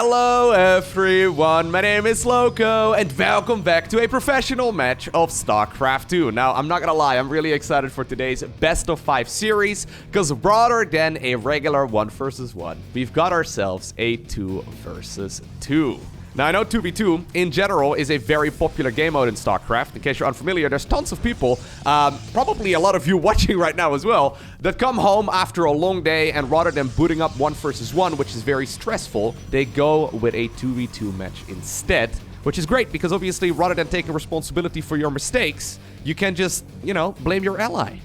Hello everyone, my name is Lowko, and welcome back to a professional match of StarCraft 2. Now, I'm not gonna lie, I'm really excited for today's best of 5 series, because rather than a regular 1 versus 1, we've got ourselves a 2 versus 2. Now, I know 2v2, in general, is a very popular game mode in StarCraft. In case you're unfamiliar, there's tons of people, probably a lot of you watching right now as well, that come home after a long day, and rather than booting up 1 versus 1, which is very stressful, they go with a 2v2 match instead. Which is great, because obviously, rather than taking responsibility for your mistakes, you can just, you know, blame your ally.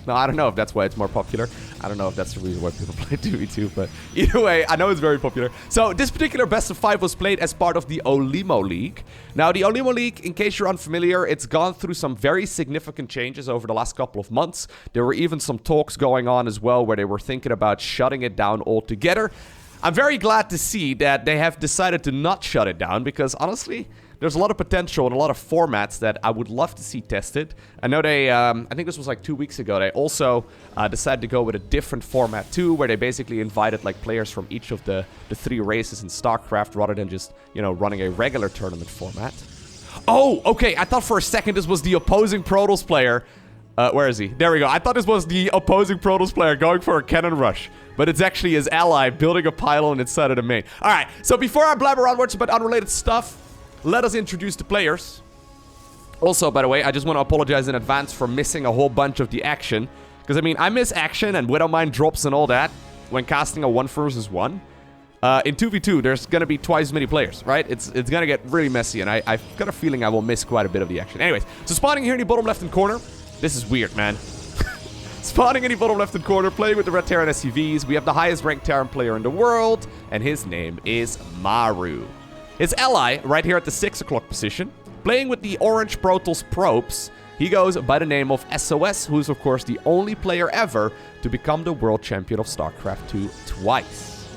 Now, I don't know if that's why it's more popular. I don't know if that's the reason why people play 2v2, but either way, I know it's very popular. So, this particular best of 5 was played as part of the OlimoLeague. Now, the OlimoLeague, in case you're unfamiliar, it's gone through some very significant changes over the last couple of months. There were even some talks going on as well where they were thinking about shutting it down altogether. I'm very glad to see that they have decided to not shut it down because, honestly, there's a lot of potential and a lot of formats that I would love to see tested. I know they, I think this was like 2 weeks ago, they also decided to go with a different format too, where they basically invited like players from each of the 3 races in StarCraft rather than just, you know, running a regular tournament format. Oh, okay, I thought for a second this was the opposing Protoss player. Where is he? There we go. I thought this was the opposing Protoss player going for a cannon rush. But it's actually his ally building a pylon inside of the main. Alright, so before I blabber onwards about unrelated stuff, let us introduce the players. Also, by the way, I just want to apologize in advance for missing a whole bunch of the action. Because, I mean, I miss action and Widowmine drops and all that when casting a 1 versus 1. In 2v2, there's going to be twice as many players, right? It's going to get really messy, and I've got a feeling I will miss quite a bit of the action. Anyways, so spawning here in the bottom left-hand corner. This is weird, man. Spawning in the bottom left-hand corner, playing with the red Terran SUVs. We have the highest ranked Terran player in the world, and his name is Maru. His ally, right here at the 6 o'clock position, playing with the orange Protoss probes, he goes by the name of SOS, who is of course the only player ever to become the world champion of StarCraft 2 twice.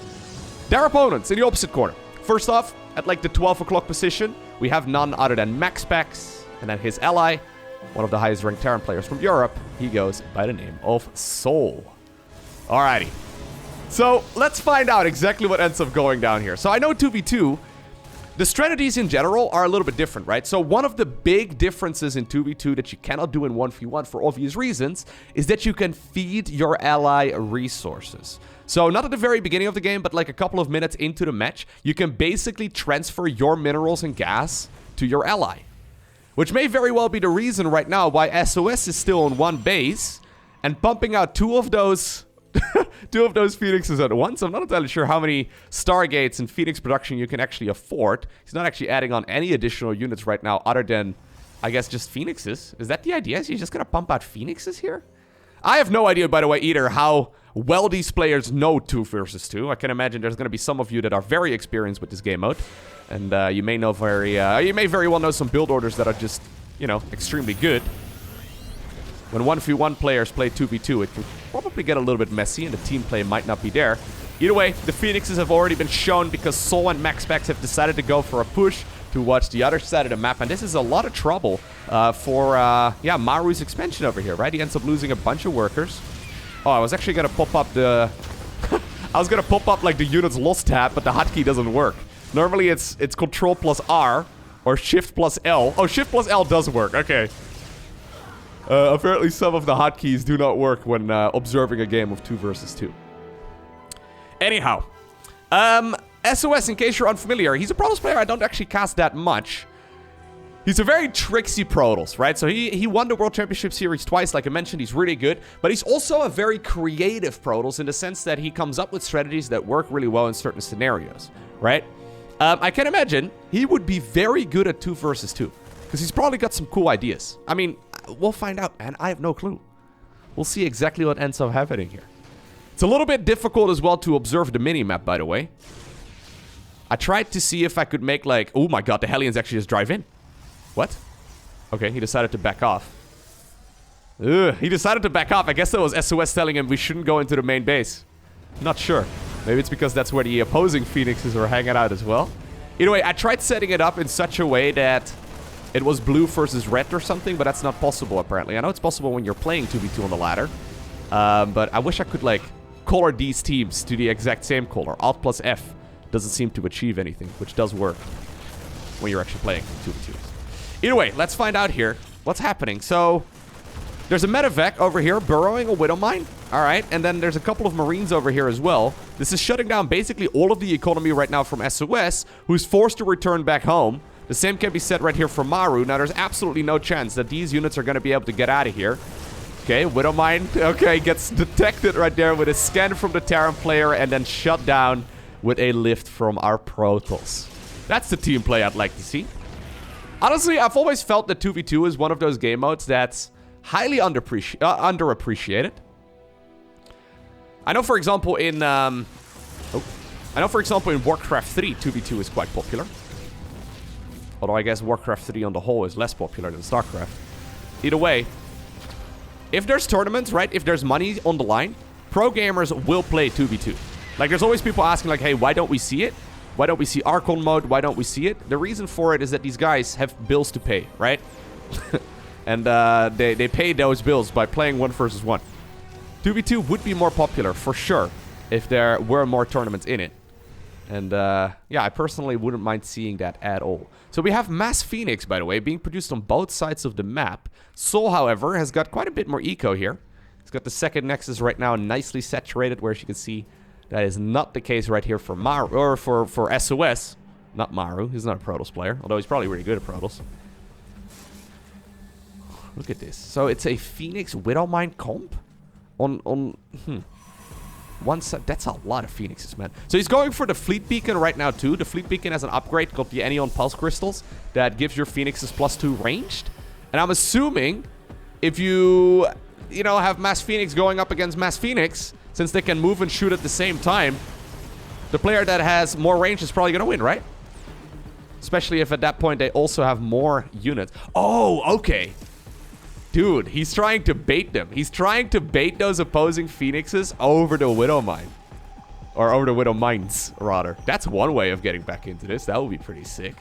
Their opponents in the opposite corner. First off, at like the 12 o'clock position, we have none other than MaxPax, and then his ally, one of the highest ranked Terran players from Europe, he goes by the name of souL. Alrighty. So, let's find out exactly what ends up going down here. So, I know 2v2, the strategies in general are a little bit different, right? So, one of the big differences in 2v2 that you cannot do in 1v1 for obvious reasons is that you can feed your ally resources. So, not at the very beginning of the game, but like a couple of minutes into the match, you can basically transfer your minerals and gas to your ally. Which may very well be the reason right now why SOS is still on 1 base and pumping out 2 of those Phoenixes at once. I'm not entirely sure how many Stargates and Phoenix production you can actually afford. He's not actually adding on any additional units right now other than, I guess, just Phoenixes. Is that the idea? Is he just going to pump out Phoenixes here? I have no idea, by the way, either how well these players know 2 versus 2. I can imagine there's going to be some of you that are very experienced with this game mode. And you may know you may very well know some build orders that are just, you know, extremely good. When 1v1 players play 2v2, it can probably get a little bit messy and the team play might not be there. Either way, the Phoenixes have already been shown because souL and MaxPax have decided to go for a push to watch the other side of the map. And this is a lot of trouble for Maru's expansion over here, right? He ends up losing a bunch of workers. Oh, I was actually going to pop up the... I was going to pop up like the units lost tab, but the hotkey doesn't work. Normally it's Control plus R or Shift plus L. Oh, Shift plus L does work. Okay. Apparently some of the hotkeys do not work when observing a game of 2 versus 2. Anyhow. SOS, in case you're unfamiliar, he's a Protoss player I don't actually cast that much. He's a very tricksy Protoss, right? So he won the World Championship Series twice, like I mentioned, he's really good. But he's also a very creative Protoss in the sense that he comes up with strategies that work really well in certain scenarios, right? I can imagine he would be very good at 2 versus 2. Because he's probably got some cool ideas. I mean, we'll find out, and I have no clue. We'll see exactly what ends up happening here. It's a little bit difficult as well to observe the mini-map, by the way. I tried to see if I could make like... Oh my god, the Hellions actually just drive in. What? Okay, he decided to back off. Ugh, he decided to back off. I guess that was SOS telling him we shouldn't go into the main base. Not sure. Maybe it's because that's where the opposing Phoenixes are hanging out as well. Either way, I tried setting it up in such a way that it was blue versus red or something, but that's not possible apparently. I know it's possible when you're playing 2v2 on the ladder. But I wish I could like color these teams to the exact same color. Alt plus F doesn't seem to achieve anything, which does work when you're actually playing 2v2s. Either way, let's find out here what's happening. So there's a medevac over here burrowing a widow mine. All right, and then there's a couple of marines over here as well. This is shutting down basically all of the economy right now from SOS, who's forced to return back home. The same can be said right here for Maru. Now, there's absolutely no chance that these units are going to be able to get out of here. Okay, widow mine, okay, gets detected right there with a scan from the Terran player and then shut down with a lift from our Protoss. That's the team play I'd like to see. Honestly, I've always felt that 2v2 is one of those game modes that's highly underappreciated. I know, for example, in Warcraft 3, 2v2 is quite popular. Although I guess Warcraft 3 on the whole is less popular than StarCraft. Either way, if there's tournaments, right, if there's money on the line, pro gamers will play 2v2. Like, there's always people asking, like, hey, why don't we see it? Why don't we see Archon mode? Why don't we see it? The reason for it is that these guys have bills to pay, right? And they pay those bills by playing 1 versus 1. 2v2 would be more popular, for sure, if there were more tournaments in it. And, yeah, I personally wouldn't mind seeing that at all. So we have Mass Phoenix, by the way, being produced on both sides of the map. SouL, however, has got quite a bit more eco here. He's got the second Nexus right now nicely saturated, whereas you can see that is not the case right here for Maru, or for SOS. Not Maru, he's not a Protoss player, although he's probably really good at Protoss. Look at this. So it's a Phoenix Widowmine comp? On one side. That's a lot of Phoenixes, man. So he's going for the Fleet Beacon right now, too. The Fleet Beacon has an upgrade called the Anion Pulse Crystals that gives your Phoenixes +2 ranged. And I'm assuming if you have Mass Phoenix going up against Mass Phoenix, since they can move and shoot at the same time, the player that has more range is probably going to win, right? Especially if at that point they also have more units. Oh, okay. Dude, he's trying to bait them. He's trying to bait those opposing Phoenixes over the Widow Mine. Or over the Widow Mines, rather. That's one way of getting back into this. That would be pretty sick.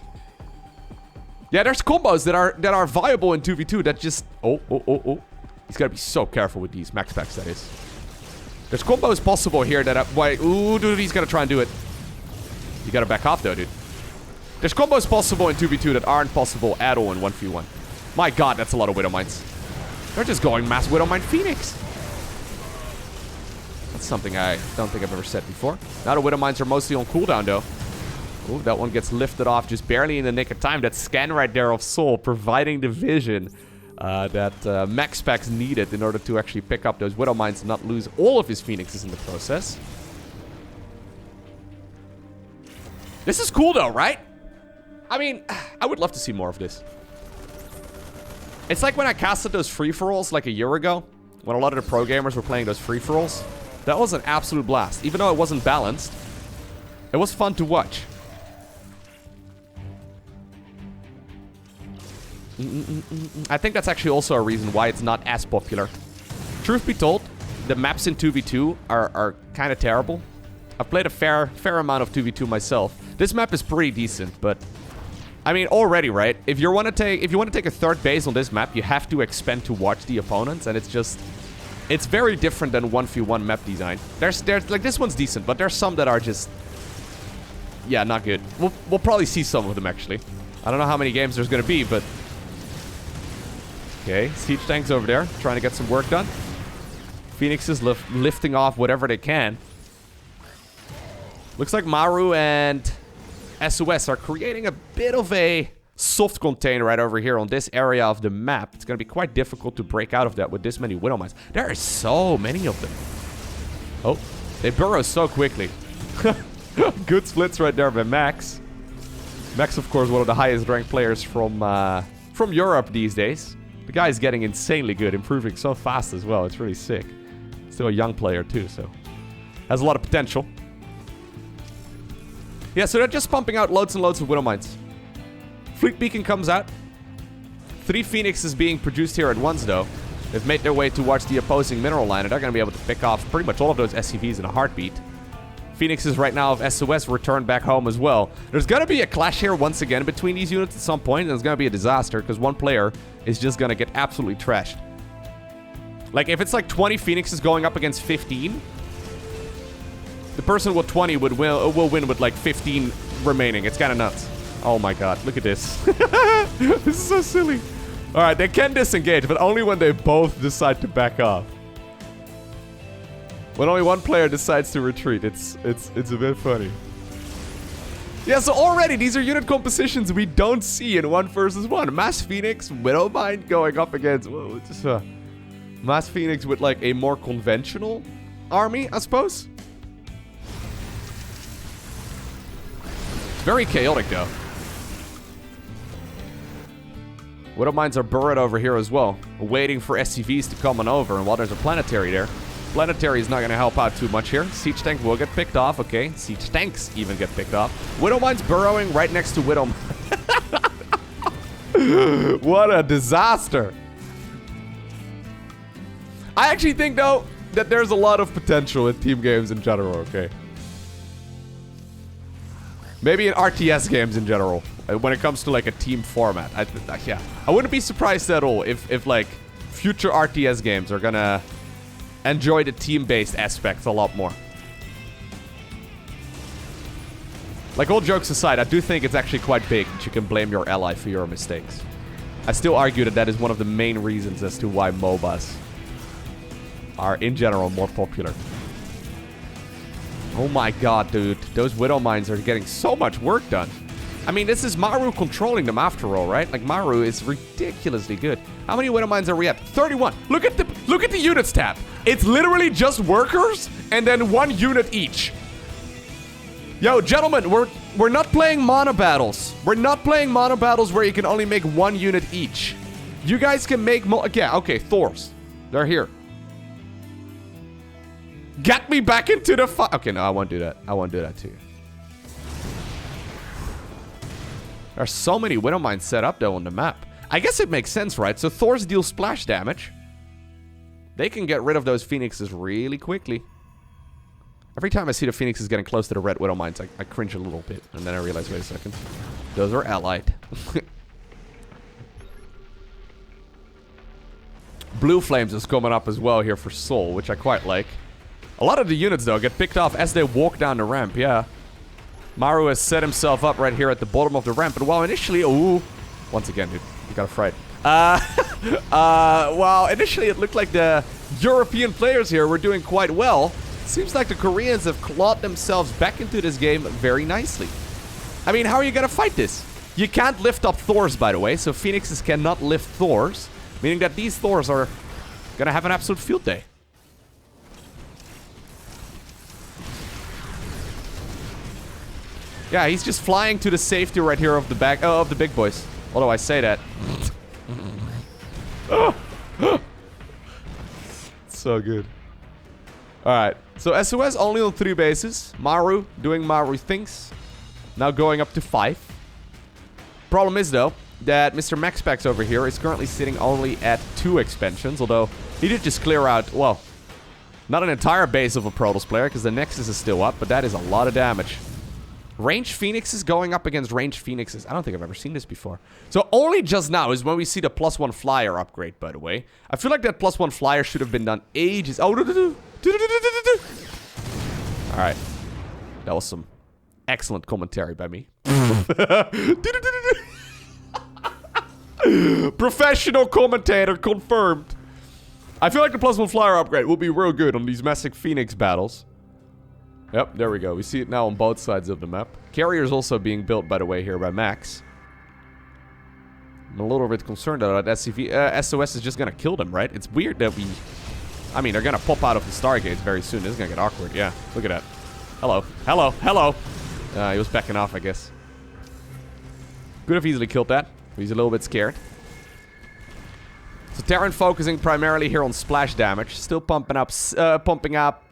Yeah, there's combos that are viable in 2v2 that just... Oh. He's got to be so careful with these. MaxPax, that is. There's combos possible here that... Ooh, dude, he's going to try and do it. You got to back off, though, dude. There's combos possible in 2v2 that aren't possible at all in 1v1. My god, that's a lot of Widow Mines. They're just going mass Widow Mine Phoenix. That's something I don't think I've ever said before. Now the Widow Mines are mostly on cooldown, though. Ooh, that one gets lifted off just barely in the nick of time. That scan right there of SouL providing the vision that MaxPax needed in order to actually pick up those Widow Mines and not lose all of his Phoenixes in the process. This is cool, though, right? I mean, I would love to see more of this. It's like when I casted those free-for-alls like a year ago, when a lot of the pro gamers were playing those free-for-alls. That was an absolute blast. Even though it wasn't balanced, it was fun to watch. I think that's actually also a reason why it's not as popular. Truth be told, the maps in 2v2 are kind of terrible. I've played a fair amount of 2v2 myself. This map is pretty decent, but... I mean, already, right? If you want to take a third base on this map, you have to expend to watch the opponents, and it's very different than 1v1 map design. There's like, this one's decent, but there's some that are just, yeah, not good. We'll probably see some of them, actually. I don't know how many games there's gonna be, but okay, siege tanks over there trying to get some work done. Phoenixes lifting off whatever they can. Looks like Maru and SOS are creating a bit of a soft container right over here on this area of the map. It's going to be quite difficult to break out of that with this many Widow Mines. There are so many of them. Oh, they burrow so quickly. Good splits right there by Max. Max, of course, one of the highest ranked players from Europe these days. The guy is getting insanely good, improving so fast as well. It's really sick. Still a young player too, so has a lot of potential. Yeah, so they're just pumping out loads and loads of Widow Mines. Fleet Beacon comes out. 3 Phoenixes being produced here at once, though. They've made their way towards the opposing mineral line, and they're going to be able to pick off pretty much all of those SCVs in a heartbeat. Phoenixes right now of SOS return back home as well. There's going to be a clash here once again between these units at some point, and it's going to be a disaster, because one player is just going to get absolutely trashed. Like, if it's like 20 Phoenixes going up against 15... the person with 20 will win with like 15 remaining. It's kind of nuts. Oh my god, look at this. This is so silly. All right, they can disengage, but only when they both decide to back off. When only one player decides to retreat, it's a bit funny. Yeah, so already these are unit compositions we don't see in 1 versus 1. Mass Phoenix, Widowmine going up against Mass Phoenix with like a more conventional army, I suppose. Very chaotic though. Widowmines are burrowed over here as well, waiting for SCVs to come on over, and while there's a planetary there, planetary is not going to help out too much here. Siege tank will get picked off, okay. Siege tanks even get picked off. Widowmine's burrowing right next to Widowmine. What a disaster. I actually think, though, that there's a lot of potential in team games in general, okay? Maybe in RTS games in general, when it comes to, like, a team format. Yeah. I wouldn't be surprised at all if like, future RTS games are gonna enjoy the team-based aspects a lot more. Like, all jokes aside, I do think it's actually quite big that you can blame your ally for your mistakes. I still argue that that is one of the main reasons as to why MOBAs are, in general, more popular. Oh my god, dude. Those Widowmines are getting so much work done. I mean, this is Maru controlling them after all, right? Like, Maru is ridiculously good. How many Widowmines are we at? 31. Look at the units tab. It's literally just workers and then 1 unit each. Yo, gentlemen, we're not playing mono battles. We're not playing mono battles where you can only make 1 unit each. You guys can make yeah, okay, Thors. They're here. Get me back into the fight. Okay, no, I won't do that. I won't do that to you. There are so many Widowmines set up, though, on the map. I guess it makes sense, right? So Thors deal splash damage. They can get rid of those Phoenixes really quickly. Every time I see the Phoenixes getting close to the red Widowmines, I cringe a little bit. And then I realize, wait a second. Those are allied. Blue Flames is coming up as well here for souL, which I quite like. A lot of the units, though, get picked off as they walk down the ramp, yeah. Maru has set himself up right here at the bottom of the ramp. And while initially... Ooh. Once again, dude. You got a fright. While initially it looked like the European players here were doing quite well, seems like the Koreans have clawed themselves back into this game very nicely. I mean, how are you going to fight this? You can't lift up Thors, by the way. So Phoenixes cannot lift Thors. Meaning that these Thors are going to have an absolute field day. Yeah, he's just flying to the safety right here of the back of the big boys. Although I say that. So good. Alright, so SOS only on 3 bases. Maru doing Maru things. Now going up to 5. Problem is, though, that Mr. MaxPax over here is currently sitting only at 2 expansions. Although, he did just clear out, well, not an entire base of a Protoss player, because the Nexus is still up, but that is a lot of damage. Ranged Phoenixes going up against ranged Phoenixes. I don't think I've ever seen this before. So only just now is when we see the +1 flyer upgrade, by the way. I feel like that +1 flyer should have been done ages. Oh, alright. That was some excellent commentary by me. Professional commentator confirmed. I feel like the +1 flyer upgrade will be real good on these massive Phoenix battles. Yep, there we go. We see it now on both sides of the map. Carrier's also being built, by the way, here by Max. I'm a little bit concerned that SOS is just gonna kill them, right? It's weird that we... I mean, they're gonna pop out of the Stargates very soon. This is gonna get awkward, yeah. Look at that. Hello. Hello. Hello. He was backing off, I guess. Could have easily killed that. He's a little bit scared. So Terran focusing primarily here on splash damage. Still pumping up, pumping up,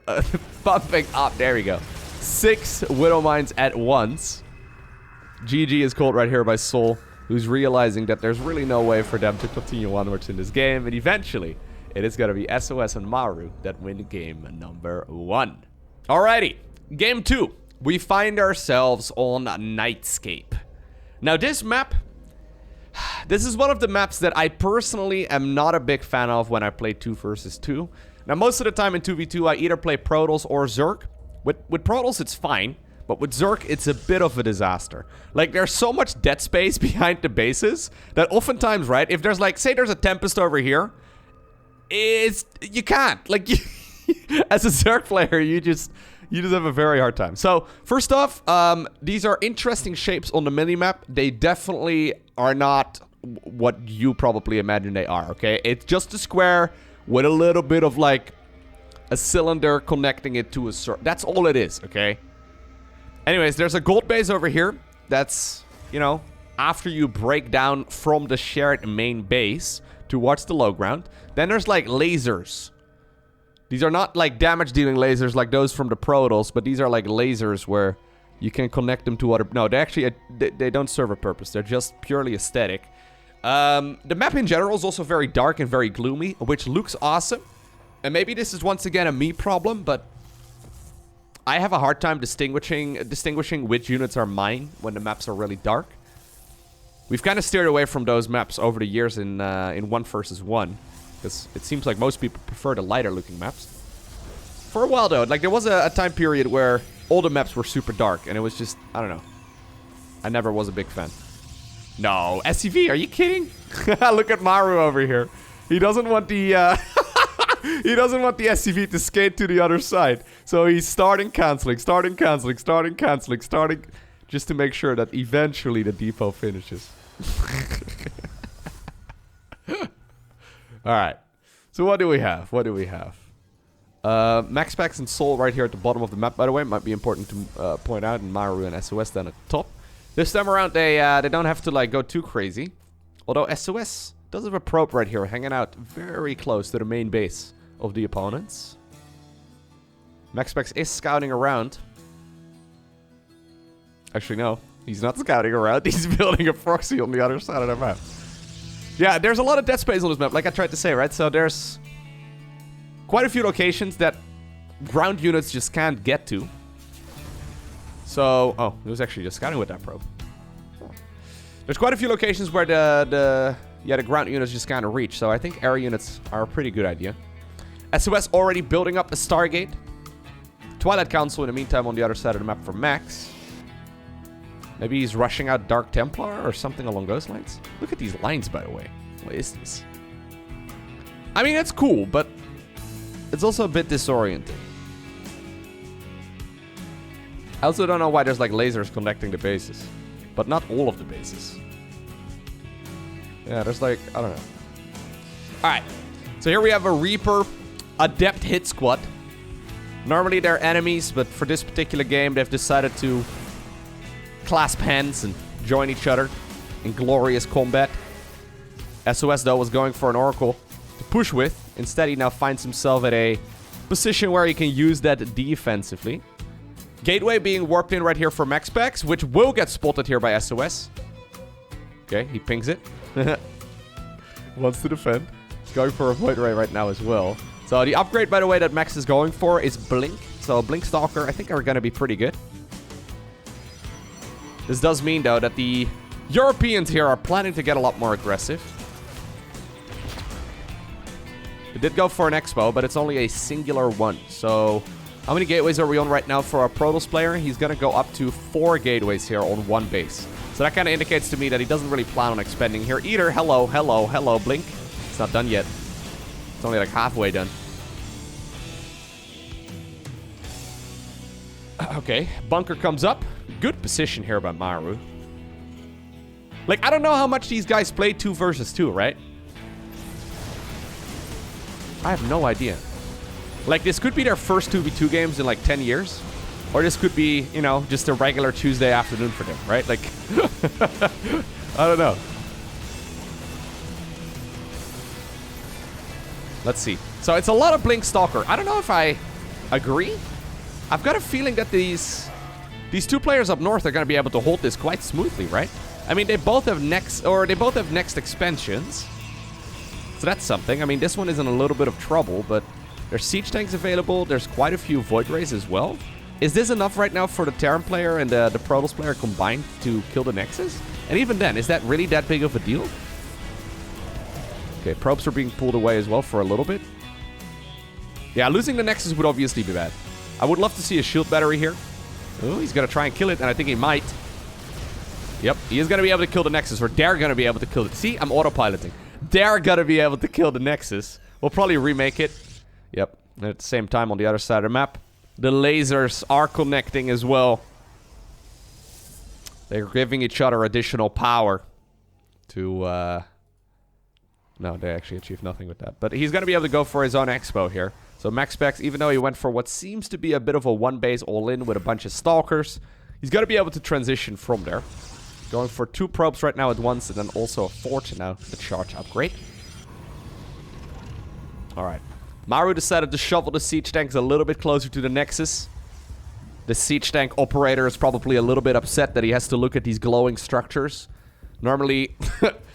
there we go. 6 Widowmines at once. GG is called right here by souL, who's realizing that there's really no way for them to continue onwards in this game. And eventually, it is going to be SOS and Maru that win game number 1. Alrighty, game 2. We find ourselves on Nightscape. Now this map... This is one of the maps that I personally am not a big fan of when I play 2 versus 2. Now, most of the time in 2v2, I either play Protoss or Zerg. With Protoss, it's fine. But with Zerg, it's a bit of a disaster. Like, there's so much dead space behind the bases that oftentimes, right, if there's like, say there's a Tempest over here, you can't. Like, as a Zerg player, you just have a very hard time. So, first off, these are interesting shapes on the minimap. They definitely are not what you probably imagine they are, okay? It's just a square with a little bit of, like, a cylinder connecting it to a circle. That's all it is, okay? Anyways, there's a gold base over here. That's, you know, after you break down from the shared main base towards the low ground. Then there's, like, lasers. These are not, like, damage-dealing lasers like those from the Protoss, but these are, like, lasers where you can connect them to other... No, they actually... They don't serve a purpose. They're just purely aesthetic. The map in general is also very dark and very gloomy, which looks awesome. And maybe this is once again a me problem, but I have a hard time distinguishing which units are mine when the maps are really dark. We've kind of steered away from those maps over the years in 1 versus 1, because it seems like most people prefer the lighter looking maps. For a while though, like there was a time period where all the maps were super dark, and it was just, I don't know. I never was a big fan. No, SCV, are you kidding? Look at Maru over here. He doesn't want the he doesn't want the SCV to skate to the other side. So he's starting canceling, just to make sure that eventually the depot finishes. Alright. So what do we have? MaxPax and souL right here at the bottom of the map, by the way. Might be important to point out. And Maru and SOS then at the top. This time around, they don't have to like go too crazy. Although SOS does have a probe right here hanging out very close to the main base of the opponents. MaxPax is scouting around. Actually, no. He's not scouting around. He's building a proxy on the other side of the map. Yeah, there's a lot of dead space on this map, like I tried to say, right? So there's quite a few locations that ground units just can't get to. So, oh, it was actually just scouting with that probe. There's quite a few locations where the ground units just can't reach. So I think air units are a pretty good idea. SOS already building up the Stargate. Twilight Council in the meantime on the other side of the map for Max. Maybe he's rushing out Dark Templar or something along those lines. Look at these lines, by the way. What is this? I mean, it's cool, but it's also a bit disorienting. I also don't know why there's like lasers connecting the bases. But not all of the bases. Yeah, there's like, I don't know. Alright, so here we have a Reaper Adept hit squad. Normally they're enemies, but for this particular game they've decided to clasp hands and join each other in glorious combat. SOS though was going for an Oracle to push with. Instead he now finds himself at a position where he can use that defensively. Gateway being warped in right here for MaxPax, which will get spotted here by SOS. Okay, he pings it. Wants to defend. He's going for a Void Ray right now as well. So the upgrade, by the way, that Max is going for is Blink. So Blink Stalker, I think, are going to be pretty good. This does mean, though, that the Europeans here are planning to get a lot more aggressive. They did go for an Expo, but it's only a singular one. So how many gateways are we on right now for our Protoss player? He's going to go up to 4 gateways here on one base. So that kind of indicates to me that he doesn't really plan on expanding here either. Hello, Blink. It's not done yet. It's only like halfway done. Okay, bunker comes up. Good position here by Maru. Like, I don't know how much these guys play 2 versus 2, right? I have no idea. Like, this could be their first 2v2 games in like 10 years. Or this could be, you know, just a regular Tuesday afternoon for them, right? Like, I don't know. Let's see. So it's a lot of Blink Stalker. I don't know if I agree. I've got a feeling that these 2 players up north are going to be able to hold this quite smoothly, right? I mean, they both have next expansions. So that's something. I mean, this one is in a little bit of trouble, but there's siege tanks available. There's quite a few Void Rays as well. Is this enough right now for the Terran player and the Protoss player combined to kill the Nexus? And even then, is that really that big of a deal? Okay, probes are being pulled away as well for a little bit. Yeah, losing the Nexus would obviously be bad. I would love to see a shield battery here. Oh, he's going to try and kill it, and I think he might. Yep, he is going to be able to kill the Nexus, or they're going to be able to kill it. See, I'm autopiloting. They're going to be able to kill the Nexus. We'll probably remake it. Yep, and at the same time on the other side of the map, the lasers are connecting as well. They're giving each other additional power to, no, they actually achieved nothing with that. But he's going to be able to go for his own expo here. So MaxPax, even though he went for what seems to be a bit of a one-base all-in with a bunch of Stalkers, he's going to be able to transition from there. Going for 2 probes right now at once, and then also a 4th now, the charge upgrade. Alright. Maru decided to shovel the siege tanks a little bit closer to the Nexus. The siege tank operator is probably a little bit upset that he has to look at these glowing structures. Normally,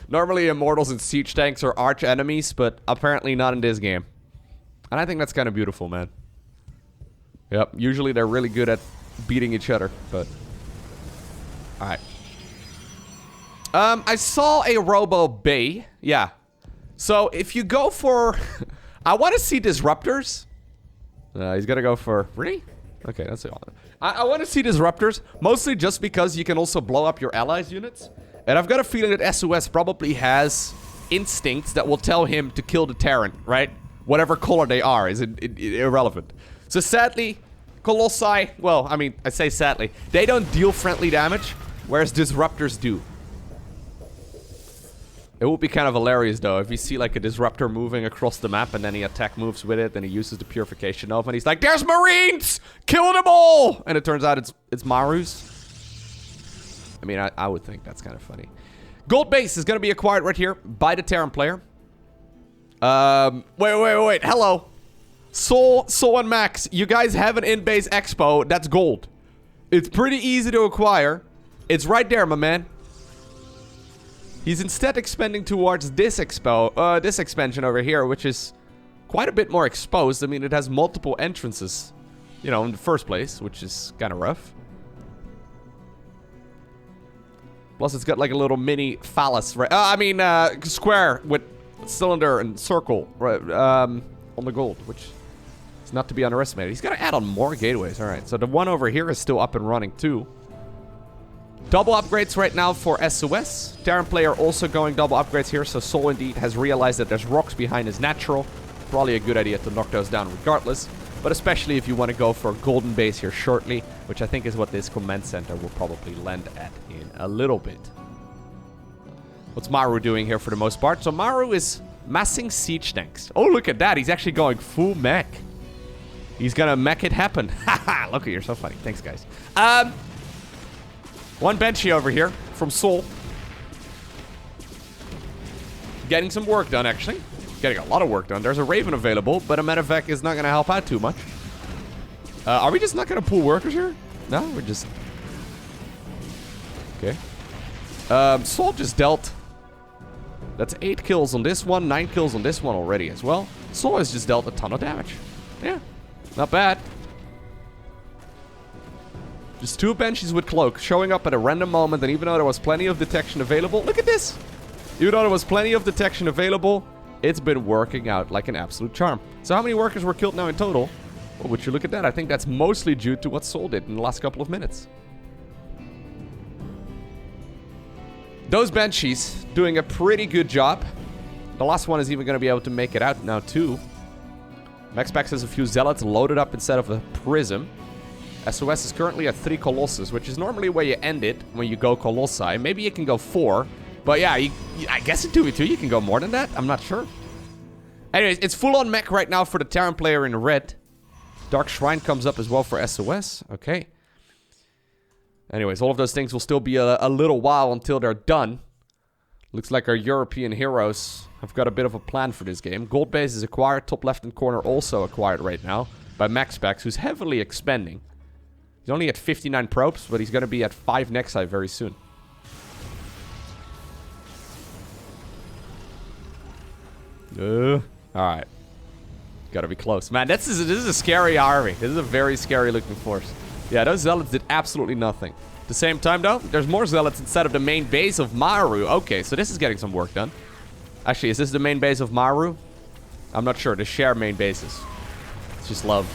normally Immortals and siege tanks are arch enemies, but apparently not in this game. And I think that's kind of beautiful, man. Yep, usually they're really good at beating each other, but... Alright. I saw a Robo Bay. Yeah. So, if you go for... I want to see Disruptors. He's gonna go for... Really? Okay, that's it. I want to see Disruptors, mostly just because you can also blow up your allies' units. And I've got a feeling that SOS probably has instincts that will tell him to kill the Terran, right? Whatever color they are is irrelevant. So sadly, Colossi, well, I mean, I say sadly, they don't deal friendly damage, whereas Disruptors do. It would be kind of hilarious, though, if you see, like, a Disruptor moving across the map, and then he attack moves with it, and he uses the Purification Nova, and he's like, "There's Marines! Kill them all!" And it turns out it's Marus. I mean, I would think that's kind of funny. Gold base is going to be acquired right here by the Terran player. Wait. Hello. souL and Max, you guys have an in-base expo that's gold. It's pretty easy to acquire. It's right there, my man. He's instead expanding towards this expansion over here, which is quite a bit more exposed. I mean, it has multiple entrances, you know, in the first place, which is kind of rough. Plus, it's got like a little mini phallus, right? Square with cylinder and circle, right? On the gold, which is not to be underestimated. He's got to add on more gateways. All right, so the one over here is still up and running too. Double upgrades right now for SOS. Terran player also going double upgrades here, so souL indeed has realized that there's rocks behind his natural. Probably a good idea to knock those down regardless, but especially if you want to go for a golden base here shortly, which I think is what this command center will probably land at in a little bit. What's Maru doing here for the most part? So Maru is massing siege tanks. Oh, look at that. He's actually going full mech. He's gonna mech it happen. Haha, look, you're so funny. Thanks, guys. One benchy over here from souL. Getting some work done, actually. Getting a lot of work done. There's a Raven available, but a medevac is not going to help out too much. Are we just not going to pull workers here? No, we're just... Okay. souL just dealt... That's 8 kills on this one, 9 kills on this one already as well. souL has just dealt a ton of damage. Yeah, not bad. Just 2 benches with cloak showing up at a random moment, and even though there was plenty of detection available, look at this! Even though there was plenty of detection available, it's been working out like an absolute charm. So how many workers were killed now in total? Well, would you look at that? I think that's mostly due to what souL did in the last couple of minutes. Those Banshees doing a pretty good job. The last one is even going to be able to make it out now too. MaxPax has a few Zealots loaded up instead of a Prism. SOS is currently at 3 Colossus, which is normally where you end it when you go Colossi. Maybe you can go 4. But yeah, I guess in 2v2 you can go more than that. I'm not sure. Anyways, it's full on mech right now for the Terran player in red. Dark Shrine comes up as well for SOS. Okay. Anyways, all of those things will still be a little while until they're done. Looks like our European heroes have got a bit of a plan for this game. Gold base is acquired. Top left-hand corner also acquired right now by MaxPax, who's heavily expanding. He's only at 59 probes, but he's going to be at 5 Nexi very soon. Alright. Gotta be close. Man, this is a scary army. This is a very scary looking force. Yeah, those Zealots did absolutely nothing. At the same time, though, there's more Zealots inside of the main base of Maru. Okay, so this is getting some work done. Actually, is this the main base of Maru? I'm not sure. They share main bases. It's just love.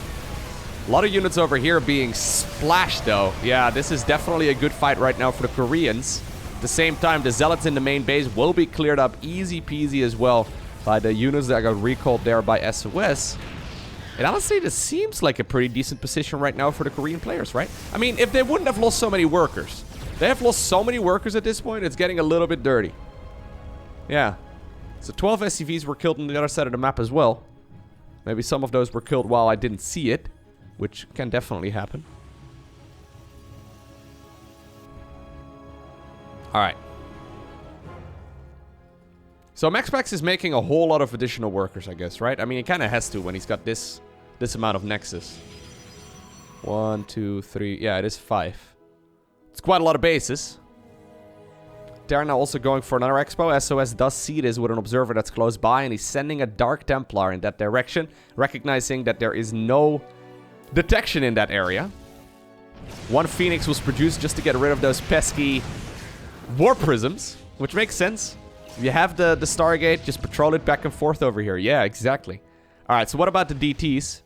A lot of units over here being splashed, though. Yeah, this is definitely a good fight right now for the Koreans. At the same time, the Zealots in the main base will be cleared up easy peasy as well by the units that got recalled there by SOS. And honestly, this seems like a pretty decent position right now for the Korean players, right? I mean, if they wouldn't have lost so many workers. They have lost so many workers at this point, it's getting a little bit dirty. Yeah. So 12 SCVs were killed on the other side of the map as well. Maybe some of those were killed while I didn't see it, which can definitely happen. Alright. So MaxPax is making a whole lot of additional workers, I guess, right? I mean, he kind of has to when he's got this amount of Nexus. 1, 2, 3... Yeah, it is 5. It's quite a lot of bases. They're now also going for another expo. SOS does see this with an observer that's close by, and he's sending a Dark Templar in that direction, recognizing that there is no detection in that area. One Phoenix was produced just to get rid of those pesky War Prisms, which makes sense. If you have the Stargate, just patrol it back and forth over here. Yeah, exactly. Alright, so what about the DTs?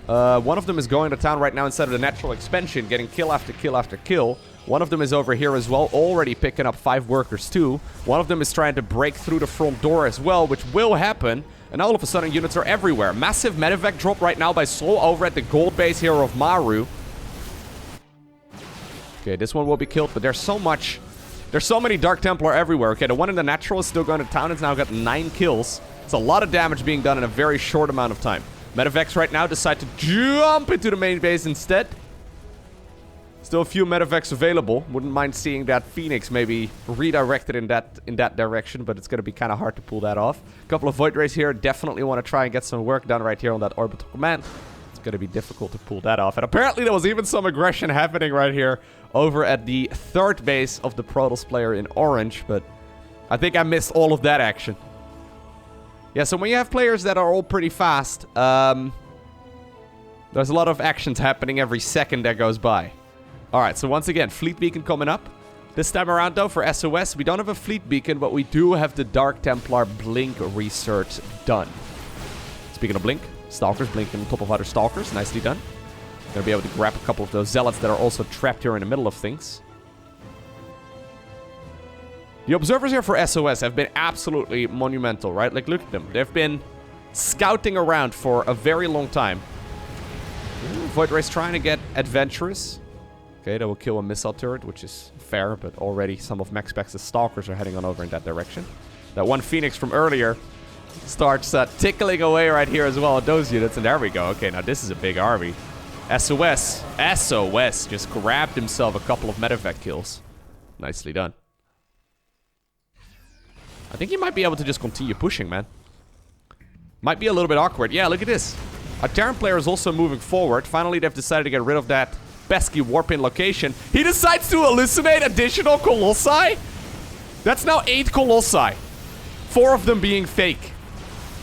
One of them is going to town right now instead of the natural expansion, getting kill after kill after kill. One of them is over here as well, already picking up 5 workers too. One of them is trying to break through the front door as well, which will happen. And all of a sudden, units are everywhere. Massive medevac drop right now by souL over at the gold base here of Maru. Okay, this one will be killed, but there's so many Dark Templar everywhere. Okay, the one in the natural is still going to town. It's now got 9 kills. It's a lot of damage being done in a very short amount of time. Medevacs right now decide to jump into the main base instead. Still a few medevacs available. Wouldn't mind seeing that Phoenix maybe redirected in that direction, but it's going to be kind of hard to pull that off. A couple of Void Rays here. Definitely want to try and get some work done right here on that orbital command. It's going to be difficult to pull that off. And apparently there was even some aggression happening right here over at the 3rd base of the Protoss player in orange, but I think I missed all of that action. Yeah, so when you have players that are all pretty fast, there's a lot of actions happening every second that goes by. Alright, so once again, Fleet Beacon coming up. This time around, though, for SOS, we don't have a Fleet Beacon, but we do have the Dark Templar Blink research done. Speaking of Blink, Stalkers blinking on top of other Stalkers. Nicely done. Gonna be able to grab a couple of those Zealots that are also trapped here in the middle of things. The observers here for SOS have been absolutely monumental, right? Like, look at them. They've been scouting around for a very long time. Void Race trying to get adventurous. Okay, that will kill a missile turret, which is fair, but already some of MaxPax's Stalkers are heading on over in that direction. That one Phoenix from earlier starts tickling away right here as well at those units, and there we go. Okay, now this is a big army. SOS just grabbed himself a couple of medevac kills. Nicely done. I think he might be able to just continue pushing, man. Might be a little bit awkward. Yeah, look at this. Our Terran player is also moving forward. Finally, they've decided to get rid of that pesky warp-in location. He decides to hallucinate additional Colossi? That's now 8 Colossi. 4 of them being fake.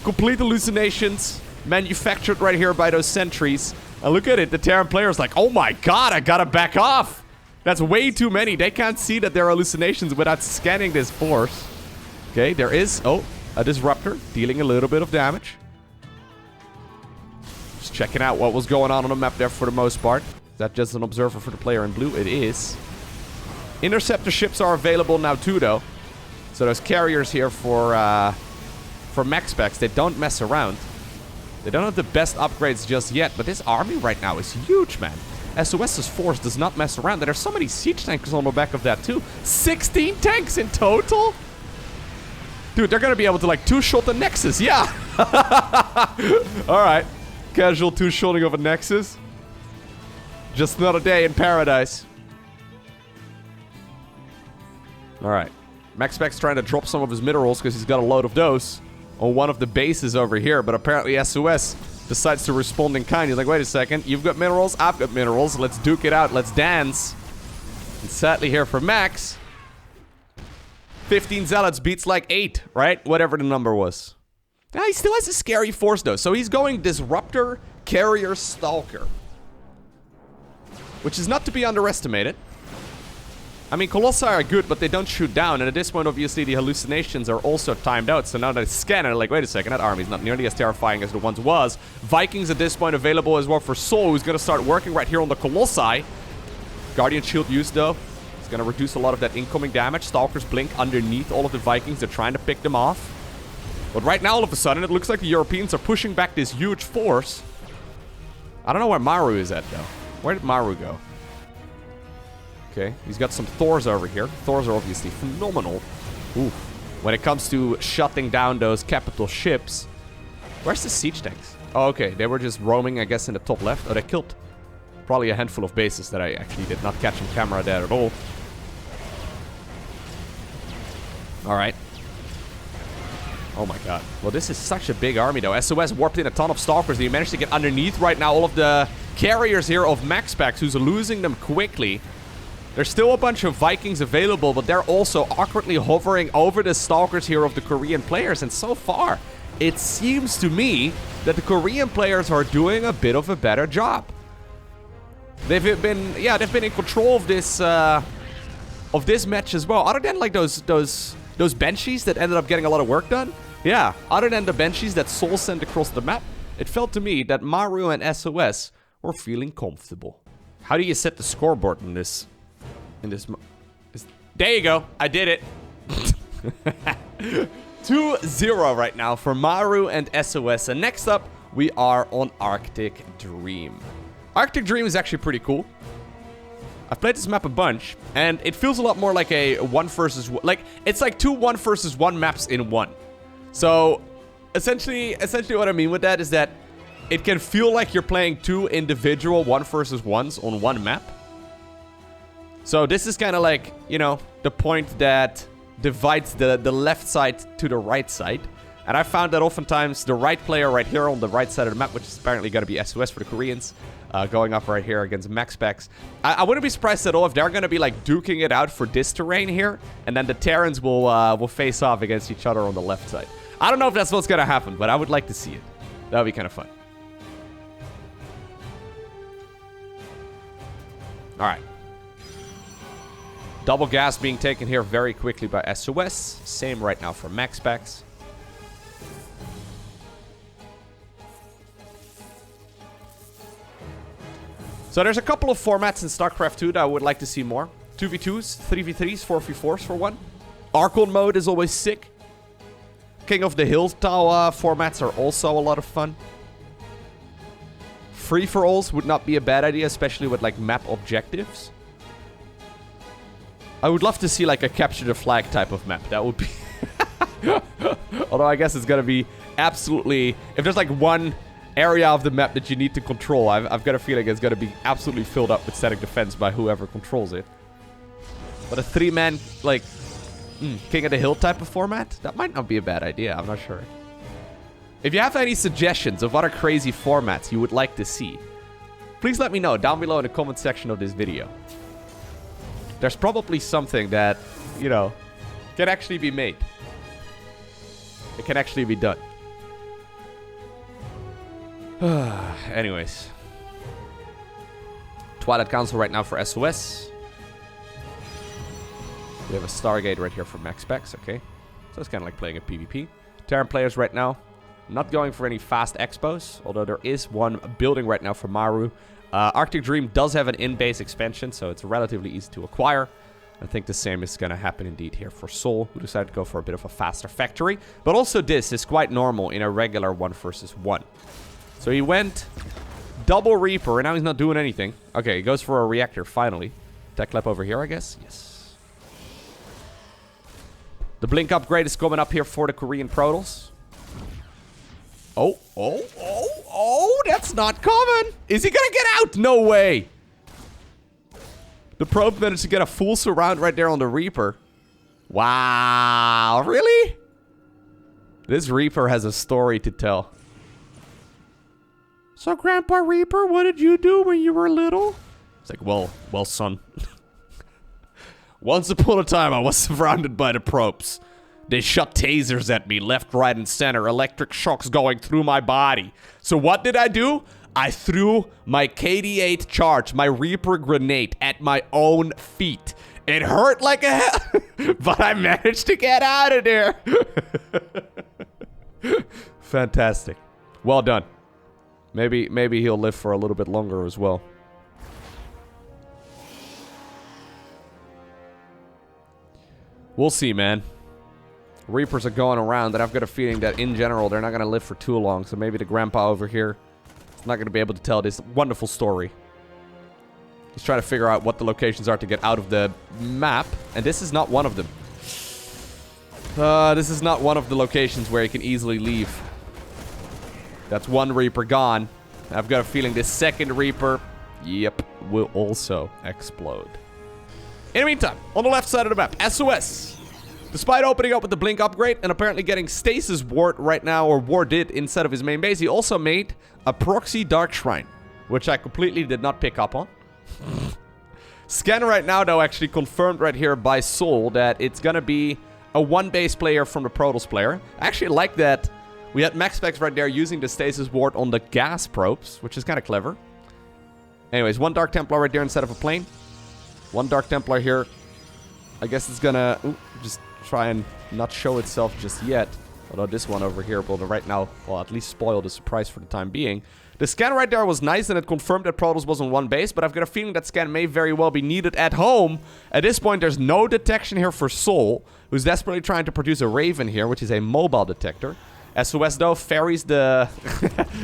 Complete hallucinations. Manufactured right here by those sentries. And look at it. The Terran player is like, oh my god, I gotta back off. That's way too many. They can't see that they're hallucinations without scanning this force. Okay, there is, a Disruptor dealing a little bit of damage. Just checking out what was going on the map there for the most part. Is that just an observer for the player in blue? It is. Interceptor ships are available now too, though. So those carriers here for MaxPax, they don't mess around. They don't have the best upgrades just yet, but this army right now is huge, man. SOS's force does not mess around. There are so many siege tankers on the back of that too. 16 tanks in total? Dude, they're gonna be able to like two-shot the Nexus. Yeah. Alright. Casual two-shotting of a Nexus. Just another day in paradise. Alright. MaxPax trying to drop some of his minerals because he's got a load of those on one of the bases over here, but apparently SOS decides to respond in kind. He's like, wait a second, you've got minerals, I've got minerals, let's duke it out, let's dance. And sadly here for Max, 15 Zealots beats like 8, right? Whatever the number was. Now he still has a scary force though, so he's going Disruptor, Carrier, Stalker. Which is not to be underestimated. I mean, Colossi are good, but they don't shoot down. And at this point, obviously, the hallucinations are also timed out. So now they scan and they're like, wait a second, that army's not nearly as terrifying as the ones was. Vikings at this point available as well for souL, who's going to start working right here on the Colossi. Guardian Shield used, though. It's going to reduce a lot of that incoming damage. Stalkers blink underneath all of the Vikings. They're trying to pick them off. But right now, all of a sudden, it looks like the Europeans are pushing back this huge force. I don't know where Maru is at, though. Where did Maru go? Okay, he's got some Thors over here. Thors are obviously phenomenal. Ooh. When it comes to shutting down those capital ships. Where's the siege tanks? Oh, okay. They were just roaming, I guess, in the top left. Oh, they killed probably a handful of bases that I actually did not catch on camera there at all. Alright. Oh my god. Well, this is such a big army, though. SOS warped in a ton of Stalkers. They managed to get underneath right now all of the carriers here of MaxPax, who's losing them quickly. There's still a bunch of Vikings available, but they're also awkwardly hovering over the Stalkers here of the Korean players. And so far, it seems to me that the Korean players are doing a bit of a better job. They've been in control of this match as well. Other than like those Banshees that ended up getting a lot of work done. Yeah, other than the Banshees that souL sent across the map, it felt to me that Maru and SOS were feeling comfortable. How do you set the scoreboard in this? There you go. I did it. 2-0 right now for Maru and SOS. And next up, we are on Arctic Dream. Arctic Dream is actually pretty cool. I've played this map a bunch, and it feels a lot more like a 1 versus 1. Like, it's like 2 1 versus 1 maps in one. So, essentially what I mean with that is that it can feel like you're playing 2 individual 1 versus 1s on one map. So this is kind of like, you know, the point that divides the left side to the right side. And I found that oftentimes the right player right here on the right side of the map, which is apparently going to be SOS for the Koreans, going up right here against MaxPax. I wouldn't be surprised at all if they're going to be like duking it out for this terrain here. And then the Terrans will face off against each other on the left side. I don't know if that's what's going to happen, but I would like to see it. That would be kind of fun. All right. Double gas being taken here very quickly by SOS. Same right now for MaxPax. So there's a couple of formats in StarCraft 2 that I would like to see more. 2v2s, 3v3s, 4v4s for one. Archon mode is always sick. King of the Hill Tower formats are also a lot of fun. Free-for-alls would not be a bad idea, especially with like map objectives. I would love to see like a capture the flag type of map. That would be... Although I guess it's going to be absolutely... If there's like one area of the map that you need to control, I've got a feeling it's going to be absolutely filled up with static defense by whoever controls it. But a 3-man, like, King of the Hill type of format? That might not be a bad idea. I'm not sure. If you have any suggestions of other crazy formats you would like to see, please let me know down below in the comment section of this video. There's probably something that, you know, can actually be made. It can actually be done. Anyways. Twilight Council right now for SOS. We have a Stargate right here for MaxPax, okay. So it's kind of like playing a PvP. Terran players right now, not going for any fast expos, although there is one building right now for Maru. Arctic Dream does have an in-base expansion, so it's relatively easy to acquire. I think the same is going to happen indeed here for souL, who decided to go for a bit of a faster factory. But also this is quite normal in a regular 1 versus 1. So he went double Reaper, and now he's not doing anything. Okay, he goes for a reactor, finally. Tech lab over here, I guess? Yes. The Blink upgrade is coming up here for the Korean Protoss. Oh, that's not common. Is he gonna get out? No way. The probe managed to get a full surround right there on the Reaper. Wow, really? This Reaper has a story to tell. So, Grandpa Reaper, what did you do when you were little? It's like, well, son. Once upon a time, I was surrounded by the probes. They shot tasers at me, left, right, and center. Electric shocks going through my body. So what did I do? I threw my KD-8 charge, my Reaper grenade, at my own feet. It hurt like a hell, but I managed to get out of there. Fantastic. Well done. Maybe he'll live for a little bit longer as well. We'll see, man. Reapers are going around, and I've got a feeling that in general they're not going to live for too long. So maybe the grandpa over here is not going to be able to tell this wonderful story. He's trying to figure out what the locations are to get out of the map, and this is not one of them. This is not one of the locations where you can easily leave. That's one Reaper gone. I've got a feeling this second Reaper, yep, will also explode. In the meantime, on the left side of the map, SOS. Despite opening up with the Blink upgrade and apparently getting Stasis ward right now, or warded instead of his main base, he also made a proxy Dark Shrine, which I completely did not pick up on. Scan right now, though, actually confirmed right here by souL that it's gonna be a one-base player from the Protoss player. I actually like that we had MaxPax right there using the Stasis ward on the gas probes, which is kind of clever. Anyways, one Dark Templar right there instead of a plane. One Dark Templar here. I guess it's gonna just try and not show itself just yet. Although this one over here will right now, well, at least spoil the surprise for the time being. The scan right there was nice, and it confirmed that Protoss was on one base, but I've got a feeling that scan may very well be needed at home. At this point, there's no detection here for souL, who's desperately trying to produce a Raven here, which is a mobile detector. SOS, though, ferries the,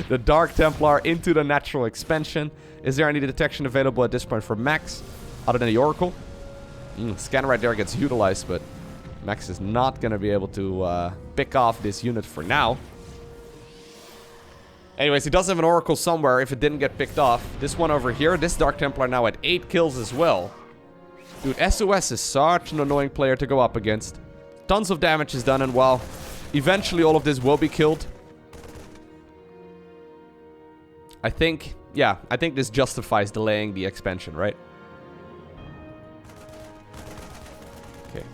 the Dark Templar into the natural expansion. Is there any detection available at this point for Max, other than the Oracle? Scan right there gets utilized, but Max is not going to be able to pick off this unit for now. Anyways, he does have an Oracle somewhere if it didn't get picked off. This one over here, this Dark Templar now at 8 kills as well. Dude, SOS is such an annoying player to go up against. Tons of damage is done, and while eventually all of this will be killed, I think this justifies delaying the expansion, right? Okay.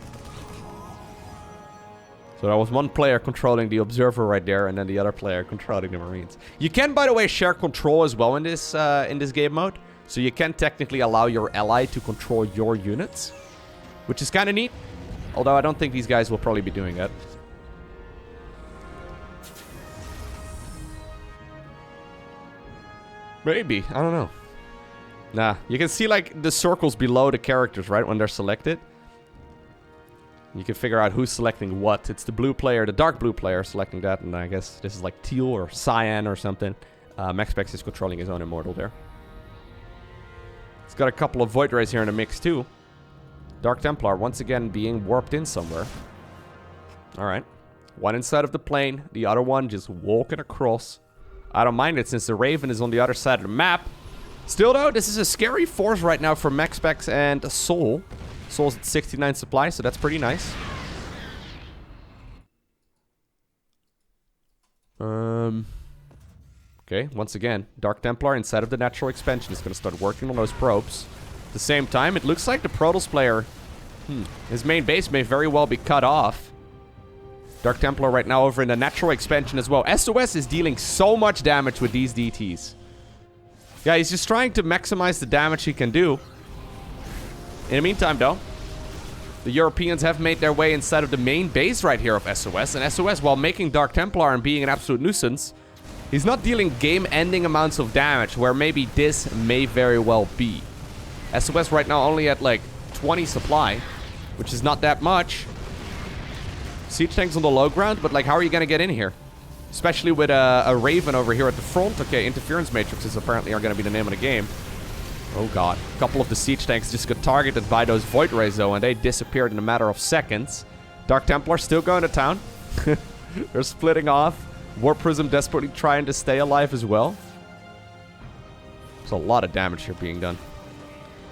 So there was one player controlling the Observer right there, and then the other player controlling the Marines. You can, by the way, share control as well in this game mode. So you can technically allow your ally to control your units, which is kind of neat. Although I don't think these guys will probably be doing that. Maybe. I don't know. Nah. You can see, like, the circles below the characters, right? When they're selected. You can figure out who's selecting what. It's the blue player, the dark blue player selecting that. And I guess this is like teal or cyan or something. MaxPax is controlling his own Immortal there. It's got a couple of Void Rays here in the mix too. Dark Templar once again being warped in somewhere. Alright. One inside of the plane. The other one just walking across. I don't mind it since the Raven is on the other side of the map. Still though, this is a scary force right now for MaxPax and souL. souL's at 69 supply, so that's pretty nice. Okay, once again, Dark Templar inside of the natural expansion is going to start working on those probes. At the same time, it looks like the Protoss player, his main base may very well be cut off. Dark Templar right now over in the natural expansion as well. SOS is dealing so much damage with these DTs. Yeah, he's just trying to maximize the damage he can do. In the meantime, though, the Europeans have made their way inside of the main base right here of SOS. And SOS, while making Dark Templar and being an absolute nuisance, he's not dealing game-ending amounts of damage, where maybe this may very well be. SOS right now only at, like, 20 supply, which is not that much. Siege tanks on the low ground, but, like, how are you going to get in here? Especially with a Raven over here at the front. Okay, Interference Matrices apparently are going to be the name of the game. Oh god. A couple of the siege tanks just got targeted by those Void Rays though, and they disappeared in a matter of seconds. Dark Templar still going to town. They're splitting off. Warp Prism desperately trying to stay alive as well. There's a lot of damage here being done.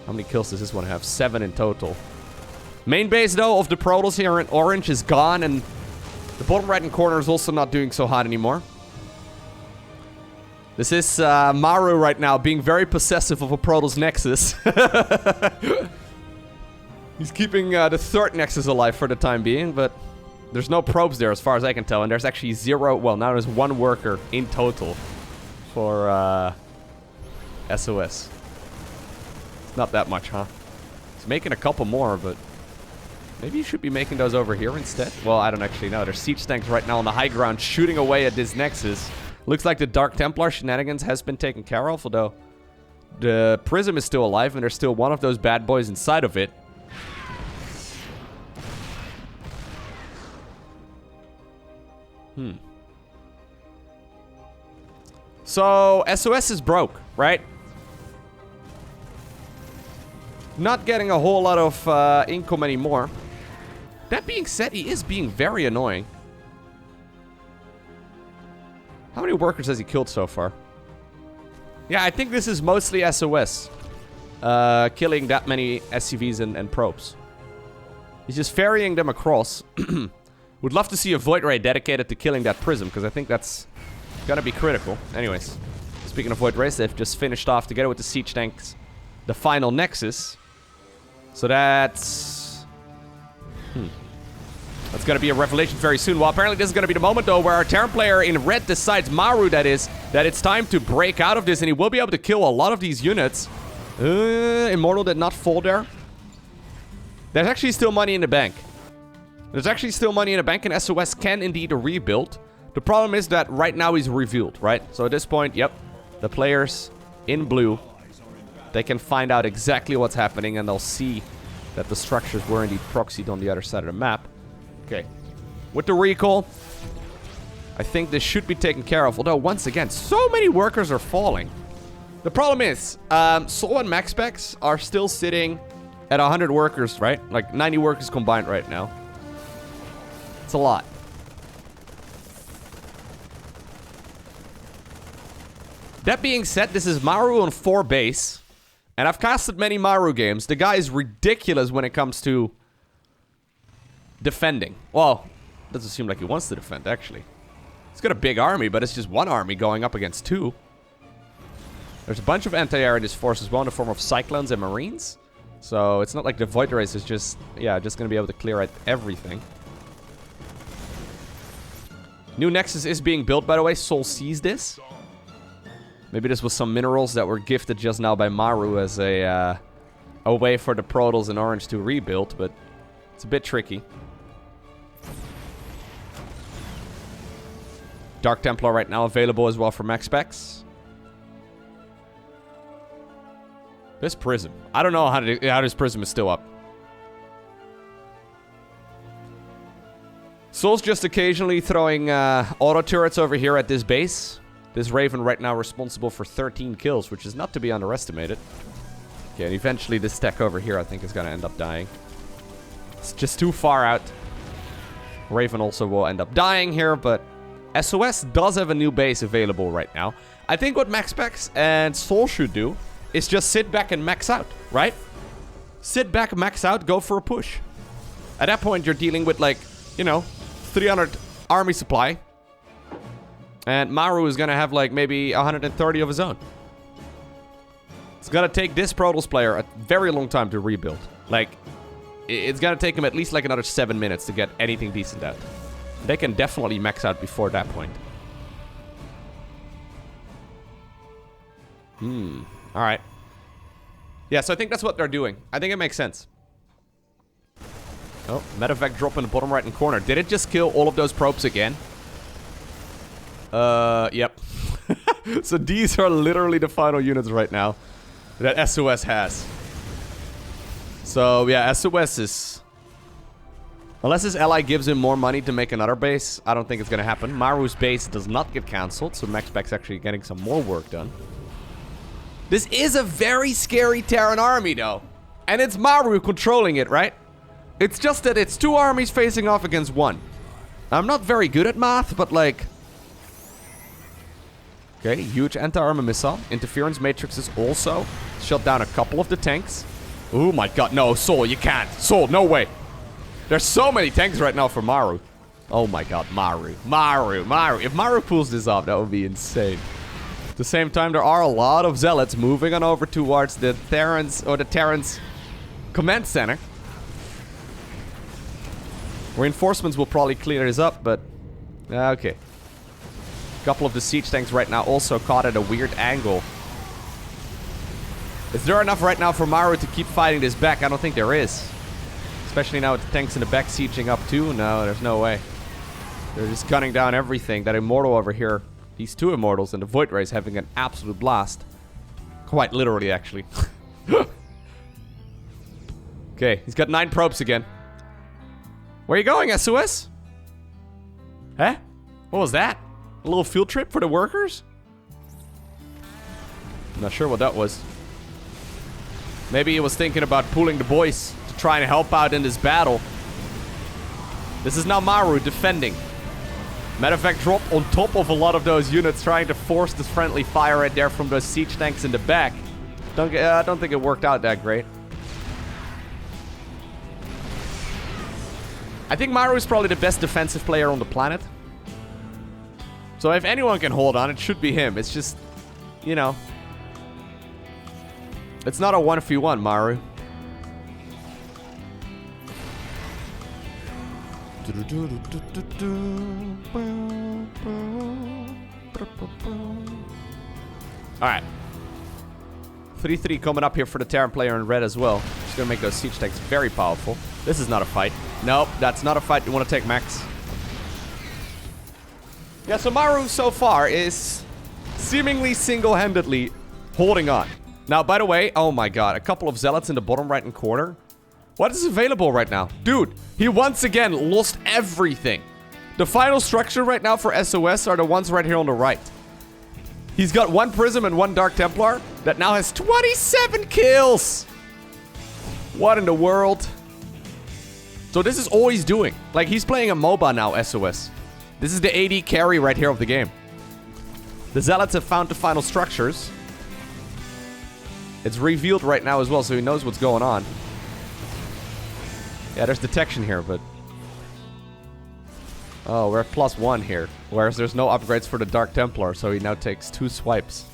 How many kills does this one have? 7 in total. Main base though of the Protoss here in orange is gone, and the bottom right hand corner is also not doing so hot anymore. This is Maru right now being very possessive of a Protoss Nexus. He's keeping the third Nexus alive for the time being, but there's no probes there as far as I can tell. And there's actually 0, well, now there's 1 worker in total for SOS. It's not that much, huh? He's making a couple more, but maybe he should be making those over here instead. Well, I don't actually know. There's siege tanks right now on the high ground shooting away at this Nexus. Looks like the Dark Templar shenanigans has been taken care of, although the Prism is still alive and there's still one of those bad boys inside of it. So, SOS is broke, right? Not getting a whole lot of income anymore. That being said, he is being very annoying. How many workers has he killed so far? Yeah, I think this is mostly SOS. Killing that many SCVs and probes. He's just ferrying them across. Would love to see a Void Ray dedicated to killing that Prism, because I think that's gonna be critical. Anyways, speaking of Void Rays, they've just finished off together with the siege tanks the final Nexus. So that's... That's gonna be a revelation very soon. Well, apparently this is gonna be the moment, though, where our Terran player in red decides, Maru that is, that it's time to break out of this, and he will be able to kill a lot of these units. Immortal did not fall there. There's actually still money in the bank. There's actually still money in the bank, and SOS can indeed rebuild. The problem is that right now he's revealed, right? So at this point, yep, the players in blue, they can find out exactly what's happening, and they'll see that the structures were indeed proxied on the other side of the map. Okay. With the recall, I think this should be taken care of. Although, once again, so many workers are falling. The problem is, souL and MaxPax are still sitting at 100 workers, right? Like 90 workers combined right now. It's a lot. That being said, this is Maru on 4 base. And I've casted many Maru games. The guy is ridiculous when it comes to defending. Well, doesn't seem like he wants to defend, actually. He's got a big army, but it's just one army going up against 2. There's a bunch of anti-air in his force as well, in the form of Cyclones and Marines. So it's not like the Void Race is just, yeah, just going to be able to clear out everything. New Nexus is being built, by the way. souL sees this. Maybe this was some minerals that were gifted just now by Maru as a way for the Protals in orange to rebuild, but it's a bit tricky. Dark Templar right now available as well for MaxPax. This Prism. I don't know how this Prism is still up. souL's just occasionally throwing auto turrets over here at this base. This Raven right now responsible for 13 kills, which is not to be underestimated. Okay, and eventually this tech over here I think is going to end up dying. It's just too far out. Raven also will end up dying here, but SOS does have a new base available right now. I think what MaxPax and souL should do is just sit back and max out, right? Sit back, max out, go for a push. At that point, you're dealing with, like, you know, 300 army supply. And Maru is going to have, like, maybe 130 of his own. It's going to take this Protals player a very long time to rebuild. Like, it's going to take him at least, like, another 7 minutes to get anything decent out. They can definitely max out before that point. Alright. Yeah, so I think that's what they're doing. I think it makes sense. Oh, medevac drop in the bottom right-hand corner. Did it just kill all of those probes again? Yep. So these are literally the final units right now that SOS has. So, yeah, SOS is... Unless his ally gives him more money to make another base, I don't think it's going to happen. Maru's base does not get cancelled, so MaxPax's actually getting some more work done. This is a very scary Terran army, though. And it's Maru controlling it, right? It's just that it's 2 armies facing off against 1. I'm not very good at math, but like... Okay, huge anti-armor missile. Interference matrices also shut down a couple of the tanks. Oh my god, no, souL, you can't. souL, no way. There's so many tanks right now for Maru. Oh my god, Maru. If Maru pulls this off, that would be insane. At the same time, there are a lot of zealots moving on over towards the Terrans command center. Reinforcements will probably clear this up, but okay. A couple of the siege tanks right now also caught at a weird angle. Is there enough right now for Maru to keep fighting this back? I don't think there is. Especially now with the tanks in the back sieging up too. No, there's no way. They're just gunning down everything. That Immortal over here. These two Immortals and the Void Ray is having an absolute blast. Quite literally, actually. Okay, he's got 9 probes again. Where are you going, SOS? Huh? What was that? A little field trip for the workers? I'm not sure what that was. Maybe he was thinking about pulling the boys to try and help out in this battle. This is now Maru defending. Matter of fact, dropped on top of a lot of those units, trying to force this friendly fire right there from those siege tanks in the back. I don't think it worked out that great. I think Maru is probably the best defensive player on the planet. So if anyone can hold on, it should be him. It's just, you know, it's not a 1v1, Maru. Alright. 3-3 coming up here for the Terran player in red as well. Just gonna make those siege tanks very powerful. This is not a fight. Nope, that's not a fight you want to take, Max. Yeah, so Maru so far is seemingly single-handedly holding on. Now, by the way, oh my god, a couple of zealots in the bottom right-hand corner. What is available right now? Dude, he once again lost everything. The final structure right now for SOS are the ones right here on the right. He's got 1 Prism and 1 Dark Templar that now has 27 kills. What in the world? So this is all he's doing. Like, he's playing a MOBA now, SOS. This is the AD carry right here of the game. The zealots have found the final structures. It's revealed right now as well, so he knows what's going on. Yeah, there's detection here, but... oh, we're at +1 here. Whereas there's no upgrades for the Dark Templar, so he now takes 2 swipes.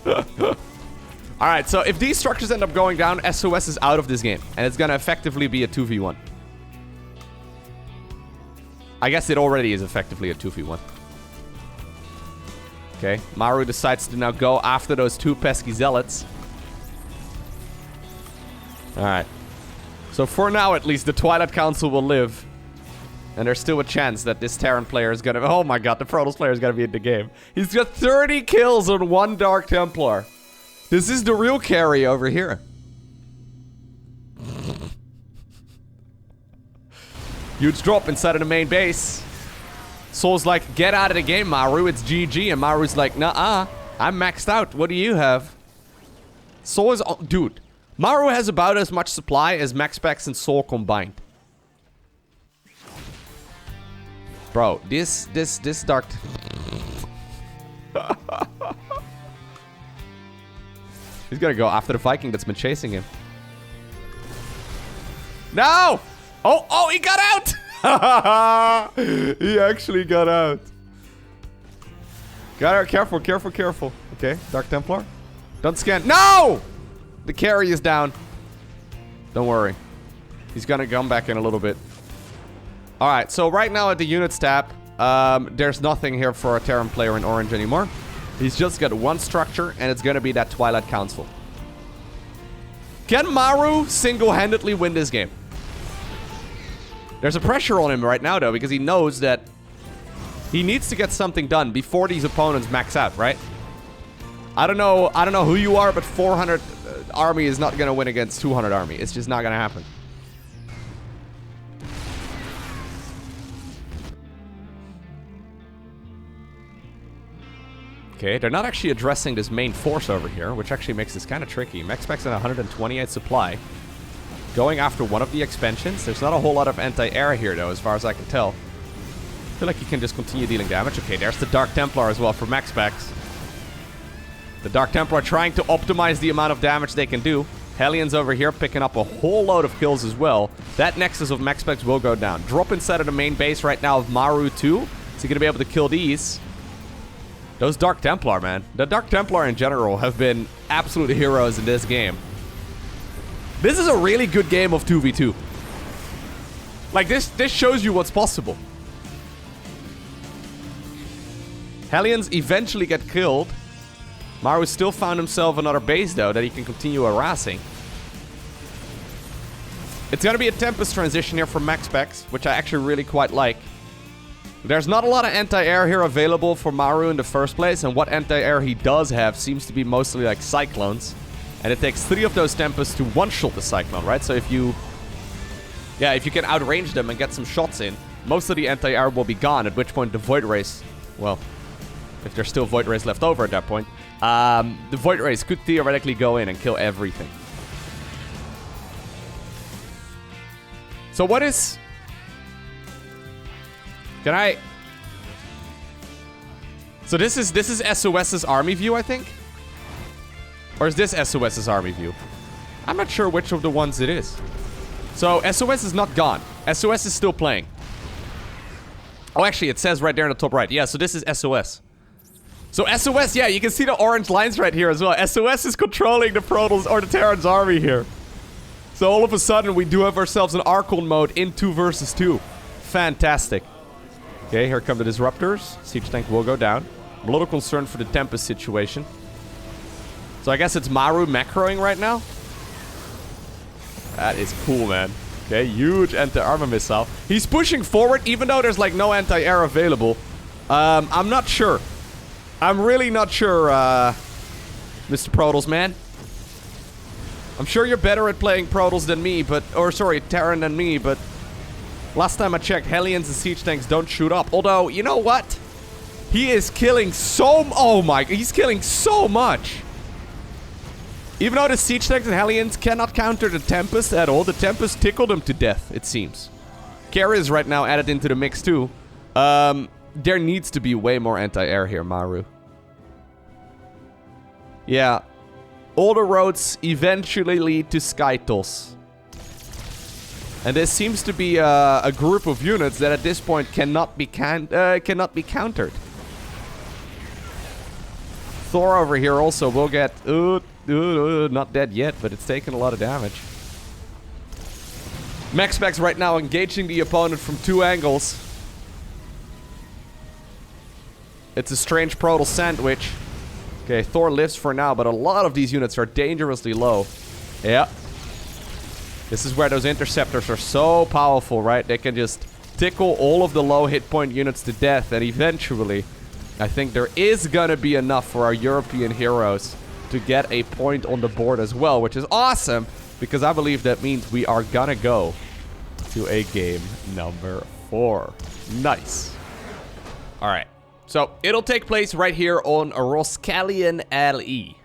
Alright, so if these structures end up going down, SOS is out of this game. And it's gonna effectively be a 2v1. I guess it already is effectively a 2v1. Okay, Maru decides to now go after those 2 pesky zealots. Alright. So for now, at least, the Twilight Council will live. And there's still a chance that this Terran player is gonna... oh my god, the Protoss player is gonna be in the game. He's got 30 kills on 1 Dark Templar. This is the real carry over here. Huge drop inside of the main base. soul's like, get out of the game, Maru. It's GG. And Maru's like, nah, I'm maxed out. What do you have? soul is... dude. Maru has about as much supply as MaxPax and soul combined. Bro, this Dark... He's gonna go after the Viking that's been chasing him. No! Oh, he got out! He actually got out. Got out. Careful. Okay, Dark Templar. Don't scan. No! The carry is down. Don't worry. He's gonna come back in a little bit. Alright, so right now at the units tab, there's nothing here for a Terran player in orange anymore. He's just got 1 structure, and it's gonna be that Twilight Council. Can Maru single-handedly win this game? There's a pressure on him right now, though, because he knows that he needs to get something done before these opponents max out, right? I don't know who you are, but 400 army is not gonna win against 200 army. It's just not gonna happen. Okay, they're not actually addressing this main force over here, which actually makes this kind of tricky. MaxPax at 128 supply. Going after one of the expansions. There's not a whole lot of anti-air here, though, as far as I can tell. I feel like he can just continue dealing damage. Okay, there's the Dark Templar as well for MaxPax. The Dark Templar trying to optimize the amount of damage they can do. Hellions over here picking up a whole load of kills as well. That Nexus of MaxPax will go down. Drop inside of the main base right now of Maru too. So you're going to be able to kill these. Those Dark Templar, man. The Dark Templar in general have been absolute heroes in this game. This is a really good game of 2v2. Like, this shows you what's possible. Hellions eventually get killed. Maru still found himself another base, though, that he can continue harassing. It's gonna be a Tempest transition here from MaxPax, which I actually really quite like. There's not a lot of anti-air here available for Maru in the first place, and what anti-air he does have seems to be mostly like Cyclones. And it takes 3 of those Tempests to one-shot the Cyclone, right? So if you... yeah, if you can outrange them and get some shots in, most of the anti-air will be gone, at which point the Void Rays... well, if there's still Void Rays left over at that point, the Void Rays could theoretically go in and kill everything. So what is... can I... so this is SOS's army view, I think? Or is this SOS's army view? I'm not sure which of the ones it is. So SOS is not gone. SOS is still playing. Oh, actually, it says right there in the top right. Yeah, so this is SOS. So SOS, yeah, you can see the orange lines right here as well. SOS is controlling the Protoss or the Terran's army here. So all of a sudden, we do have ourselves an Archon mode in 2 versus 2. Fantastic. Okay, here come the Disruptors. Siege Tank will go down. I'm a little concerned for the Tempest situation. So I guess it's Maru macroing right now. That is cool, man. Okay, huge anti-armor missile. He's pushing forward, even though there's like no anti-air available. I'm not sure. I'm really not sure, Mr. Protoss, man. I'm sure you're better at playing Protoss than me, but... or, sorry, Terran than me, but... last time I checked, Hellions and Siege Tanks don't shoot up. Although, you know what? He is killing so... oh my... he's killing so much. Even though the Siege Tanks and Hellions cannot counter the Tempest at all, the Tempest tickled them to death, it seems. Carry is right now added into the mix, too. There needs to be way more anti-air here, Maru. Yeah. All the roads eventually lead to Skytos. And this seems to be a group of units that at this point cannot be countered. Thor over here also will get... not dead yet, but it's taken a lot of damage. MaxPax right now engaging the opponent from 2 angles. It's a strange Protoss sandwich. Okay, Thor lives for now, but a lot of these units are dangerously low. Yeah. This is where those interceptors are so powerful, right? They can just tickle all of the low hit point units to death, and eventually, I think there is gonna be enough for our European heroes to get a point on the board as well, which is awesome, because I believe that means we are gonna go to a game number 4. Nice. Alright. So, it'll take place right here on Roskalion LE.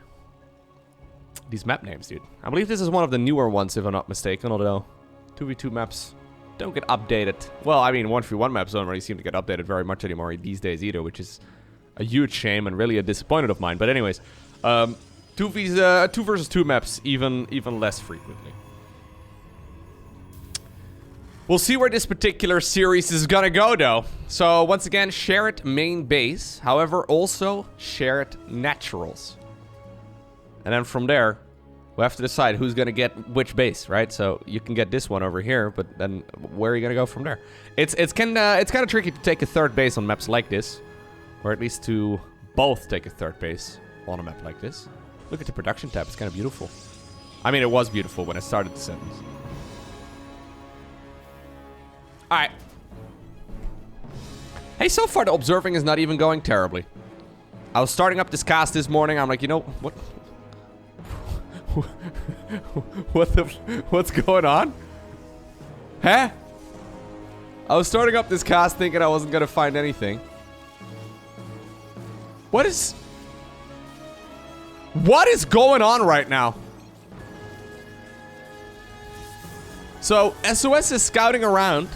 These map names, dude. I believe this is one of the newer ones, if I'm not mistaken, although 2v2 maps don't get updated. Well, I mean, 1v1 maps don't really seem to get updated very much anymore these days either, which is a huge shame and really a disappointment of mine. But anyways, 2 versus 2 maps even less frequently. We'll see where this particular series is gonna go, though. So, once again, share it main base. However, also share it naturals. And then from there, we'll have to decide who's gonna get which base, right? So, you can get this one over here, but then where are you gonna go from there? It's kind of tricky to take a 3rd base on maps like this. Or at least to both take a 3rd base on a map like this. Look at the production tab, it's kind of beautiful. I mean, it was beautiful when I started the sentence. Alright. Hey, so far the observing is not even going terribly. I was starting up this cast this morning, I'm like, you know, what? What's going on? Huh? I was starting up this cast thinking I wasn't gonna find anything. What is going on right now? So, SOS is scouting around.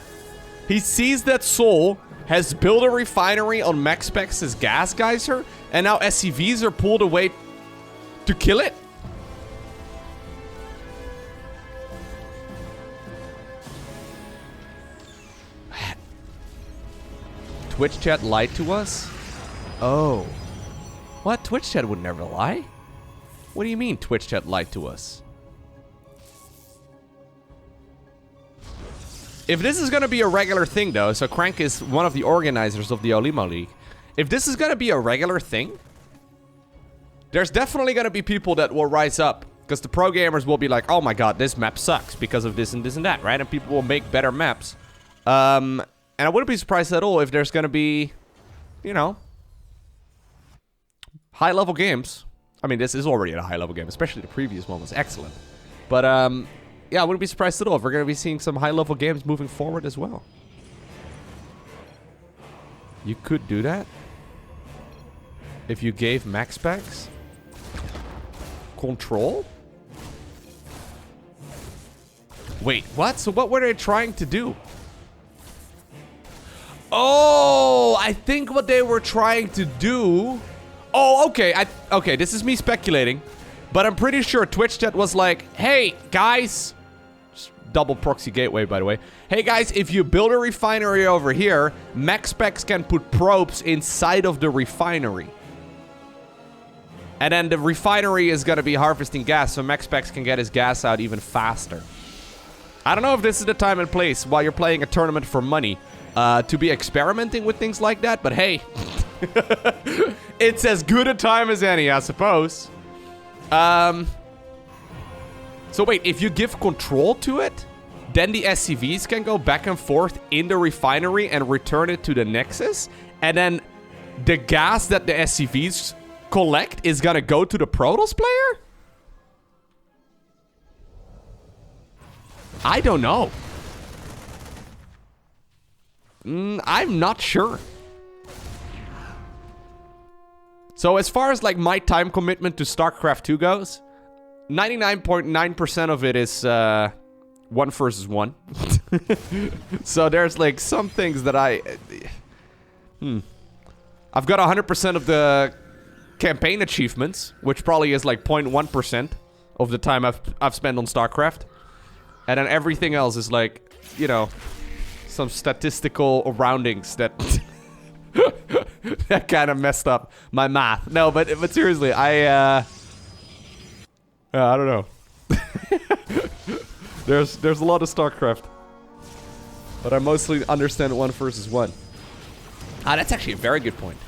He sees that souL has built a refinery on MaxPax's gas geyser, and now SCVs are pulled away to kill it? Twitch chat lied to us? Oh. What? Twitch chat would never lie? What do you mean Twitch chat lied to us? If this is gonna be a regular thing, though, so Crank is one of the organizers of the OlimoLeague. If this is gonna be a regular thing, There's definitely gonna be people that will rise up. Because the pro gamers will be like, oh my god, this map sucks because of this and this and that, right? And people will make better maps. And I wouldn't be surprised at all if there's gonna be, you know, high-level games. I mean, this is already a high-level game, especially the previous one was excellent. But, yeah, I wouldn't be surprised at all if we're gonna be seeing some high-level games moving forward as well. You could do that if you gave MaxPax control? Wait, what? So what were they trying to do? Oh, I think what they were trying to do... Oh, okay. Okay, this is me speculating. But I'm pretty sure Twitch chat was like, hey, guys... Double proxy gateway, by the way. Hey, guys, if you build a refinery over here, MaxPax can put probes inside of the refinery. And then the refinery is going to be harvesting gas, so MaxPax can get his gas out even faster. I don't know if this is the time and place while you're playing a tournament for money to be experimenting with things like that, but hey, it's as good a time as any, I suppose. So wait, if you give control to it, then the SCVs can go back and forth in the refinery and return it to the Nexus, and then the gas that the SCVs collect is gonna go to the Protoss player? I don't know. I'm not sure. So as far as like my time commitment to StarCraft 2 goes, 99.9% of it is 1 versus 1. So there's like some things that I've got 100% of the campaign achievements, which probably is like 0.1% of the time I've spent on StarCraft. And then everything else is like, you know, some statistical roundings that that kind of messed up my math. No, but seriously, I don't know. There's a lot of StarCraft, but I mostly understand 1 versus 1. Ah, that's actually a very good point.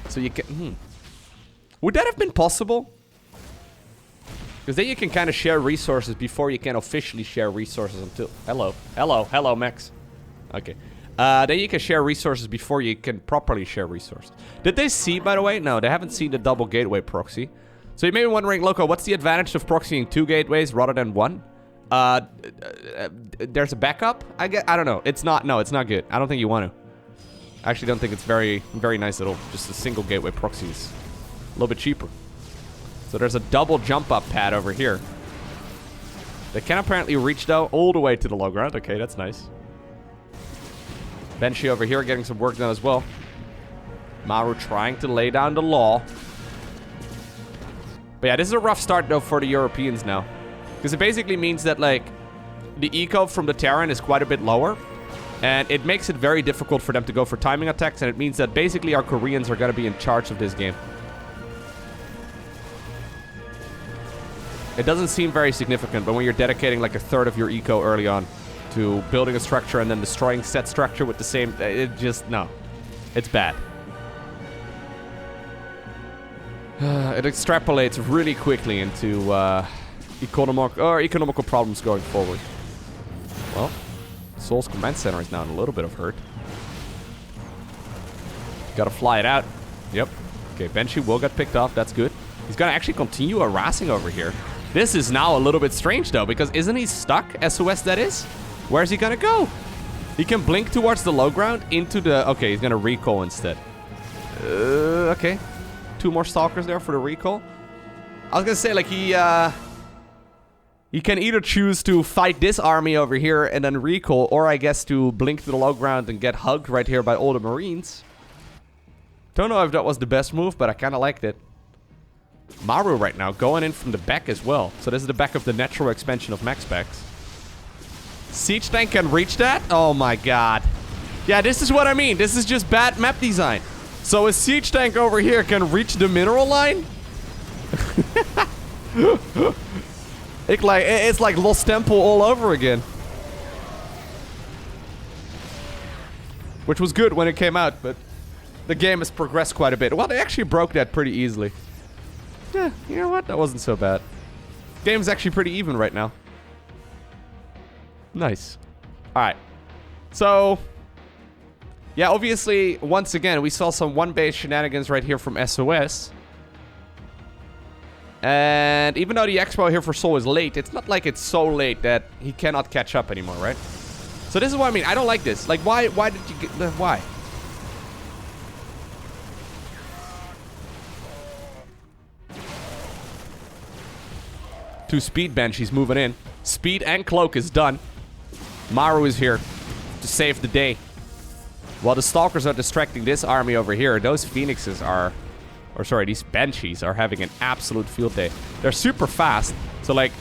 So you can, would that have been possible? Because then you can kind of share resources before you can officially share resources until... Hello, Max. Okay. Then you can share resources before you can properly share resources. Did they see, by the way? No, they haven't seen the double gateway proxy. So you may be wondering, Lowko, what's the advantage of proxying 2 gateways rather than 1? There's a backup? I don't know. It's not... No, it's not good. I don't think you want to. I actually don't think it's very, very nice at all. Just a single gateway proxy is a little bit cheaper. So there's a double jump up pad over here. They can apparently reach, though, all the way to the low ground. Okay, that's nice. Banshee over here getting some work done as well. Maru trying to lay down the law. But yeah, this is a rough start, though, for the Europeans now. Because it basically means that, like, the eco from the Terran is quite a bit lower. And it makes it very difficult for them to go for timing attacks. And it means that basically our Koreans are going to be in charge of this game. It doesn't seem very significant, but when you're dedicating like a third of your eco early on to building a structure and then destroying set structure with the same... It just... No. It's bad. It extrapolates really quickly into economical problems going forward. Well, sol's command center is now in a little bit of hurt. Gotta fly it out. Yep. Okay, Banshee will get picked off. That's good. He's gonna actually continue harassing over here. This is now a little bit strange, though, because isn't he stuck? SOS, that is? Where's he gonna go? He can blink towards the low ground into the... Okay, he's gonna recall instead. Okay. 2 more stalkers there for the recall. I was gonna say, like, he can either choose to fight this army over here and then recall, or I guess to blink to the low ground and get hugged right here by all the Marines. Don't know if that was the best move, but I kind of liked it. Maru right now going in from the back as well. So this is the back of the natural expansion of MaxPax. Siege tank can reach that? Oh my god. Yeah, this is what I mean. This is just bad map design. So a siege tank over here can reach the mineral line? It's like Lost Temple all over again. Which was good when it came out, but the game has progressed quite a bit. Well, they actually broke that pretty easily. Yeah, you know what? That wasn't so bad. Game's actually pretty even right now. Nice. Alright. So, yeah, obviously, once again, we saw some one-base shenanigans right here from SOS. And even though the expo here for soul is late, it's not like it's so late that he cannot catch up anymore, right? So this is what I mean. I don't like this. Like, why did you get... Why? Two speed banshees moving in. Speed and cloak is done. Maru is here to save the day. While the stalkers are distracting this army over here, those phoenixes are... Or sorry, these banshees are having an absolute field day. They're super fast. So like,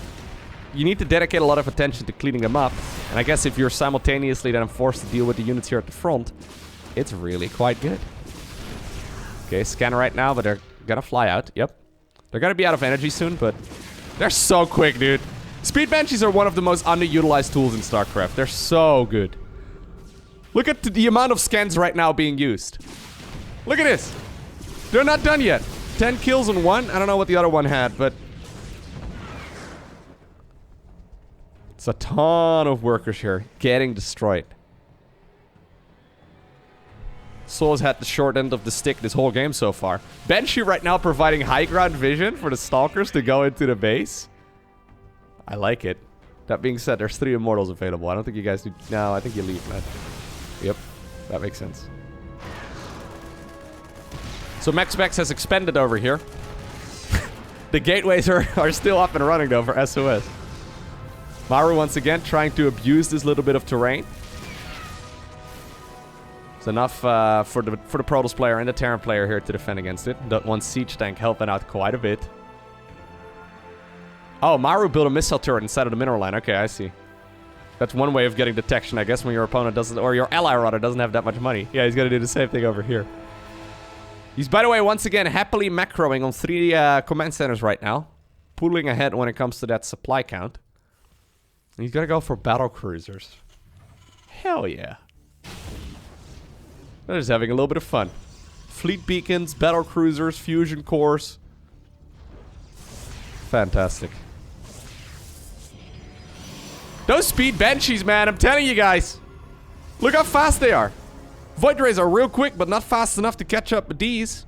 you need to dedicate a lot of attention to cleaning them up. And I guess if you're simultaneously then forced to deal with the units here at the front, it's really quite good. Okay, scanner right now, but they're gonna fly out. Yep. They're gonna be out of energy soon, but they're so quick, dude. Speed banshees are one of the most underutilized tools in StarCraft. They're so good. Look at the amount of scans right now being used. Look at this. They're not done yet. 10 kills on one. I don't know what the other one had, but... It's a ton of workers here getting destroyed. soul's had the short end of the stick this whole game so far. Banshee right now providing high ground vision for the stalkers to go into the base. I like it. That being said, there's 3 immortals available. I don't think you guys do... No, I think you leave, man. Yep. That makes sense. So MaxPax has expanded over here. The gateways are still up and running, though, for SOS. Maru, once again, trying to abuse this little bit of terrain. It's enough for the Protoss player and the Terran player here to defend against it. That one siege tank helping out quite a bit. Oh, Maru built a missile turret inside of the mineral line. Okay, I see. That's one way of getting detection, I guess, when your opponent doesn't... Or your ally, rather, doesn't have that much money. Yeah, he's gonna do the same thing over here. He's, by the way, once again, happily macroing on 3 command centers right now. Pulling ahead when it comes to that supply count. And he's gonna go for battle cruisers. Hell yeah. They're just having a little bit of fun. Fleet beacons, battle cruisers, fusion cores. Fantastic. Those speed banshees, man, I'm telling you guys. Look how fast they are. Void Rays are real quick, but not fast enough to catch up with these.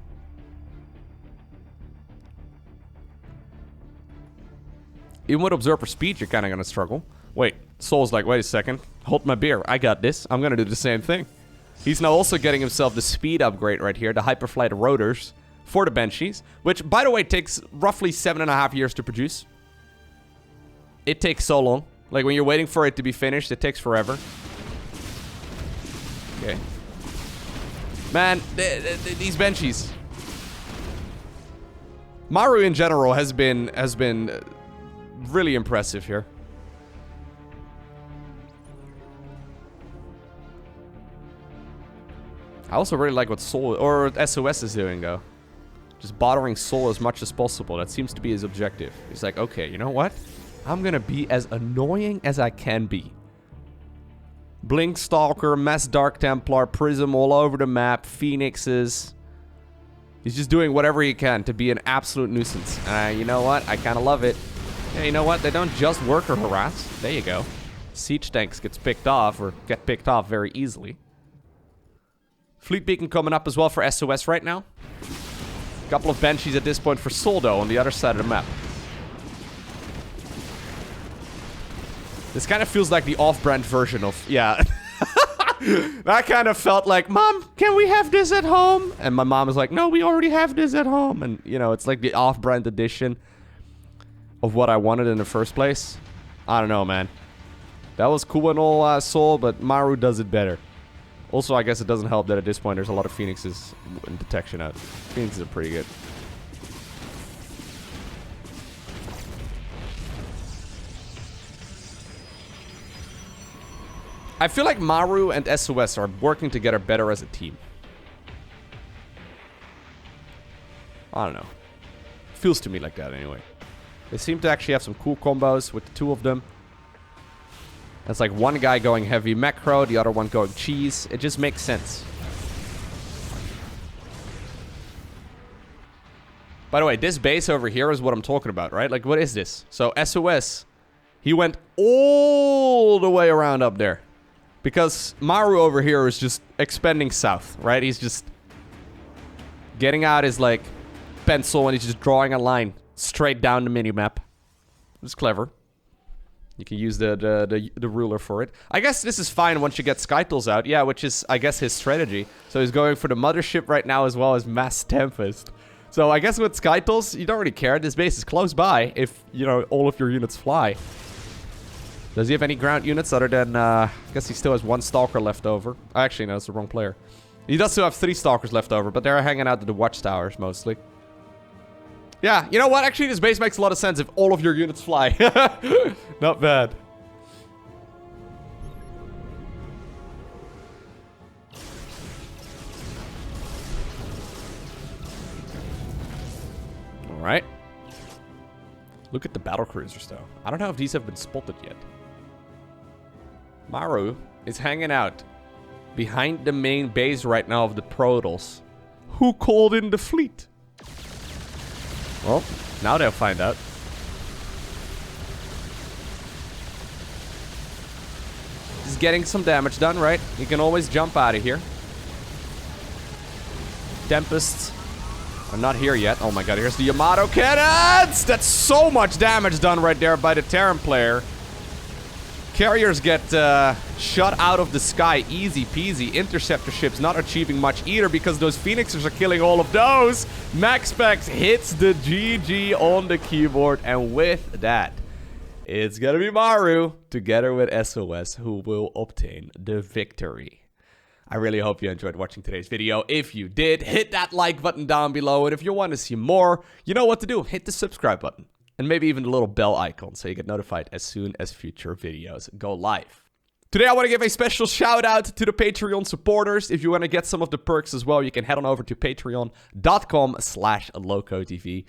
Even with Observer Speed, you're kind of going to struggle. Wait, soul's like, wait a second. Hold my beer. I got this. I'm going to do the same thing. He's now also getting himself the speed upgrade right here. The Hyperflight Rotors for the Banshees. Which, by the way, takes roughly 7.5 years to produce. It takes so long. Like, when you're waiting for it to be finished, it takes forever. Okay. Man, these Banshees. Maru in general has been really impressive here. I also really like what soul or SOS is doing, though. Just bothering soul as much as possible. That seems to be his objective. He's like, okay, you know what? I'm gonna be as annoying as I can be. Blink Stalker, Mass Dark Templar, Prism all over the map, Phoenixes. He's just doing whatever he can to be an absolute nuisance. You know what? I kind of love it. Yeah, you know what? They don't just work or harass. There you go. Siege tanks get picked off very easily. Fleet Beacon coming up as well for SOS right now. Couple of Banshees at this point for soul, though, on the other side of the map. This kind of feels like the off-brand version of... Yeah. That kind of felt like, Mom, can we have this at home? And my mom is like, no, we already have this at home. And, you know, it's like the off-brand edition of what I wanted in the first place. I don't know, man. That was cool and all, soul, but Maru does it better. Also, I guess it doesn't help that at this point there's a lot of Phoenixes in detection out. Phoenixes are pretty good. I feel like Maru and SOS are working together better as a team. I don't know. Feels to me like that anyway. They seem to actually have some cool combos with the 2 of them. It's like one guy going heavy macro, the other one going cheese. It just makes sense. By the way, this base over here is what I'm talking about, right? Like, what is this? So, SOS, he went all the way around up there. Because Maru over here is just expanding south, right? He's just getting out his, like, pencil and he's just drawing a line straight down the minimap. It's clever. You can use the ruler for it. I guess this is fine once you get Skytools out. Yeah, which is, I guess, his strategy. So he's going for the mothership right now as well as Mass Tempest. So I guess with Skytools, you don't really care. This base is close by if, you know, all of your units fly. Does he have any ground units other than, I guess he still has 1 Stalker left over. Actually, no, it's the wrong player. He does still have 3 Stalkers left over, but they're hanging out at the watchtowers mostly. Yeah, you know what? Actually, this base makes a lot of sense if all of your units fly. Not bad. Alright. Look at the battle cruisers, though. I don't know if these have been spotted yet. Maru is hanging out behind the main base right now of the Protoss. Who called in the fleet? Well, now they'll find out. He's getting some damage done, right? You can always jump out of here. Tempests are not here yet. Oh my god, here's the Yamato cannons! That's so much damage done right there by the Terran player. Carriers get shot out of the sky, easy peasy. Interceptor ships not achieving much either because those Phoenixes are killing all of those. MaxPax hits the GG on the keyboard, and with that, it's gonna be Maru together with SOS who will obtain the victory. I really hope you enjoyed watching today's video. If you did, hit that like button down below, and if you want to see more, you know what to do. Hit the subscribe button. And maybe even the little bell icon so you get notified as soon as future videos go live. Today I want to give a special shout out to the Patreon supporters. If you want to get some of the perks as well, you can head on over to patreon.com/LowkoTV.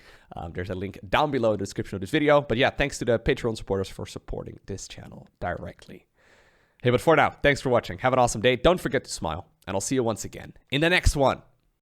There's a link down below in the description of this video. But yeah, thanks to the Patreon supporters for supporting this channel directly. Hey, but for now, thanks for watching. Have an awesome day. Don't forget to smile. And I'll see you once again in the next one.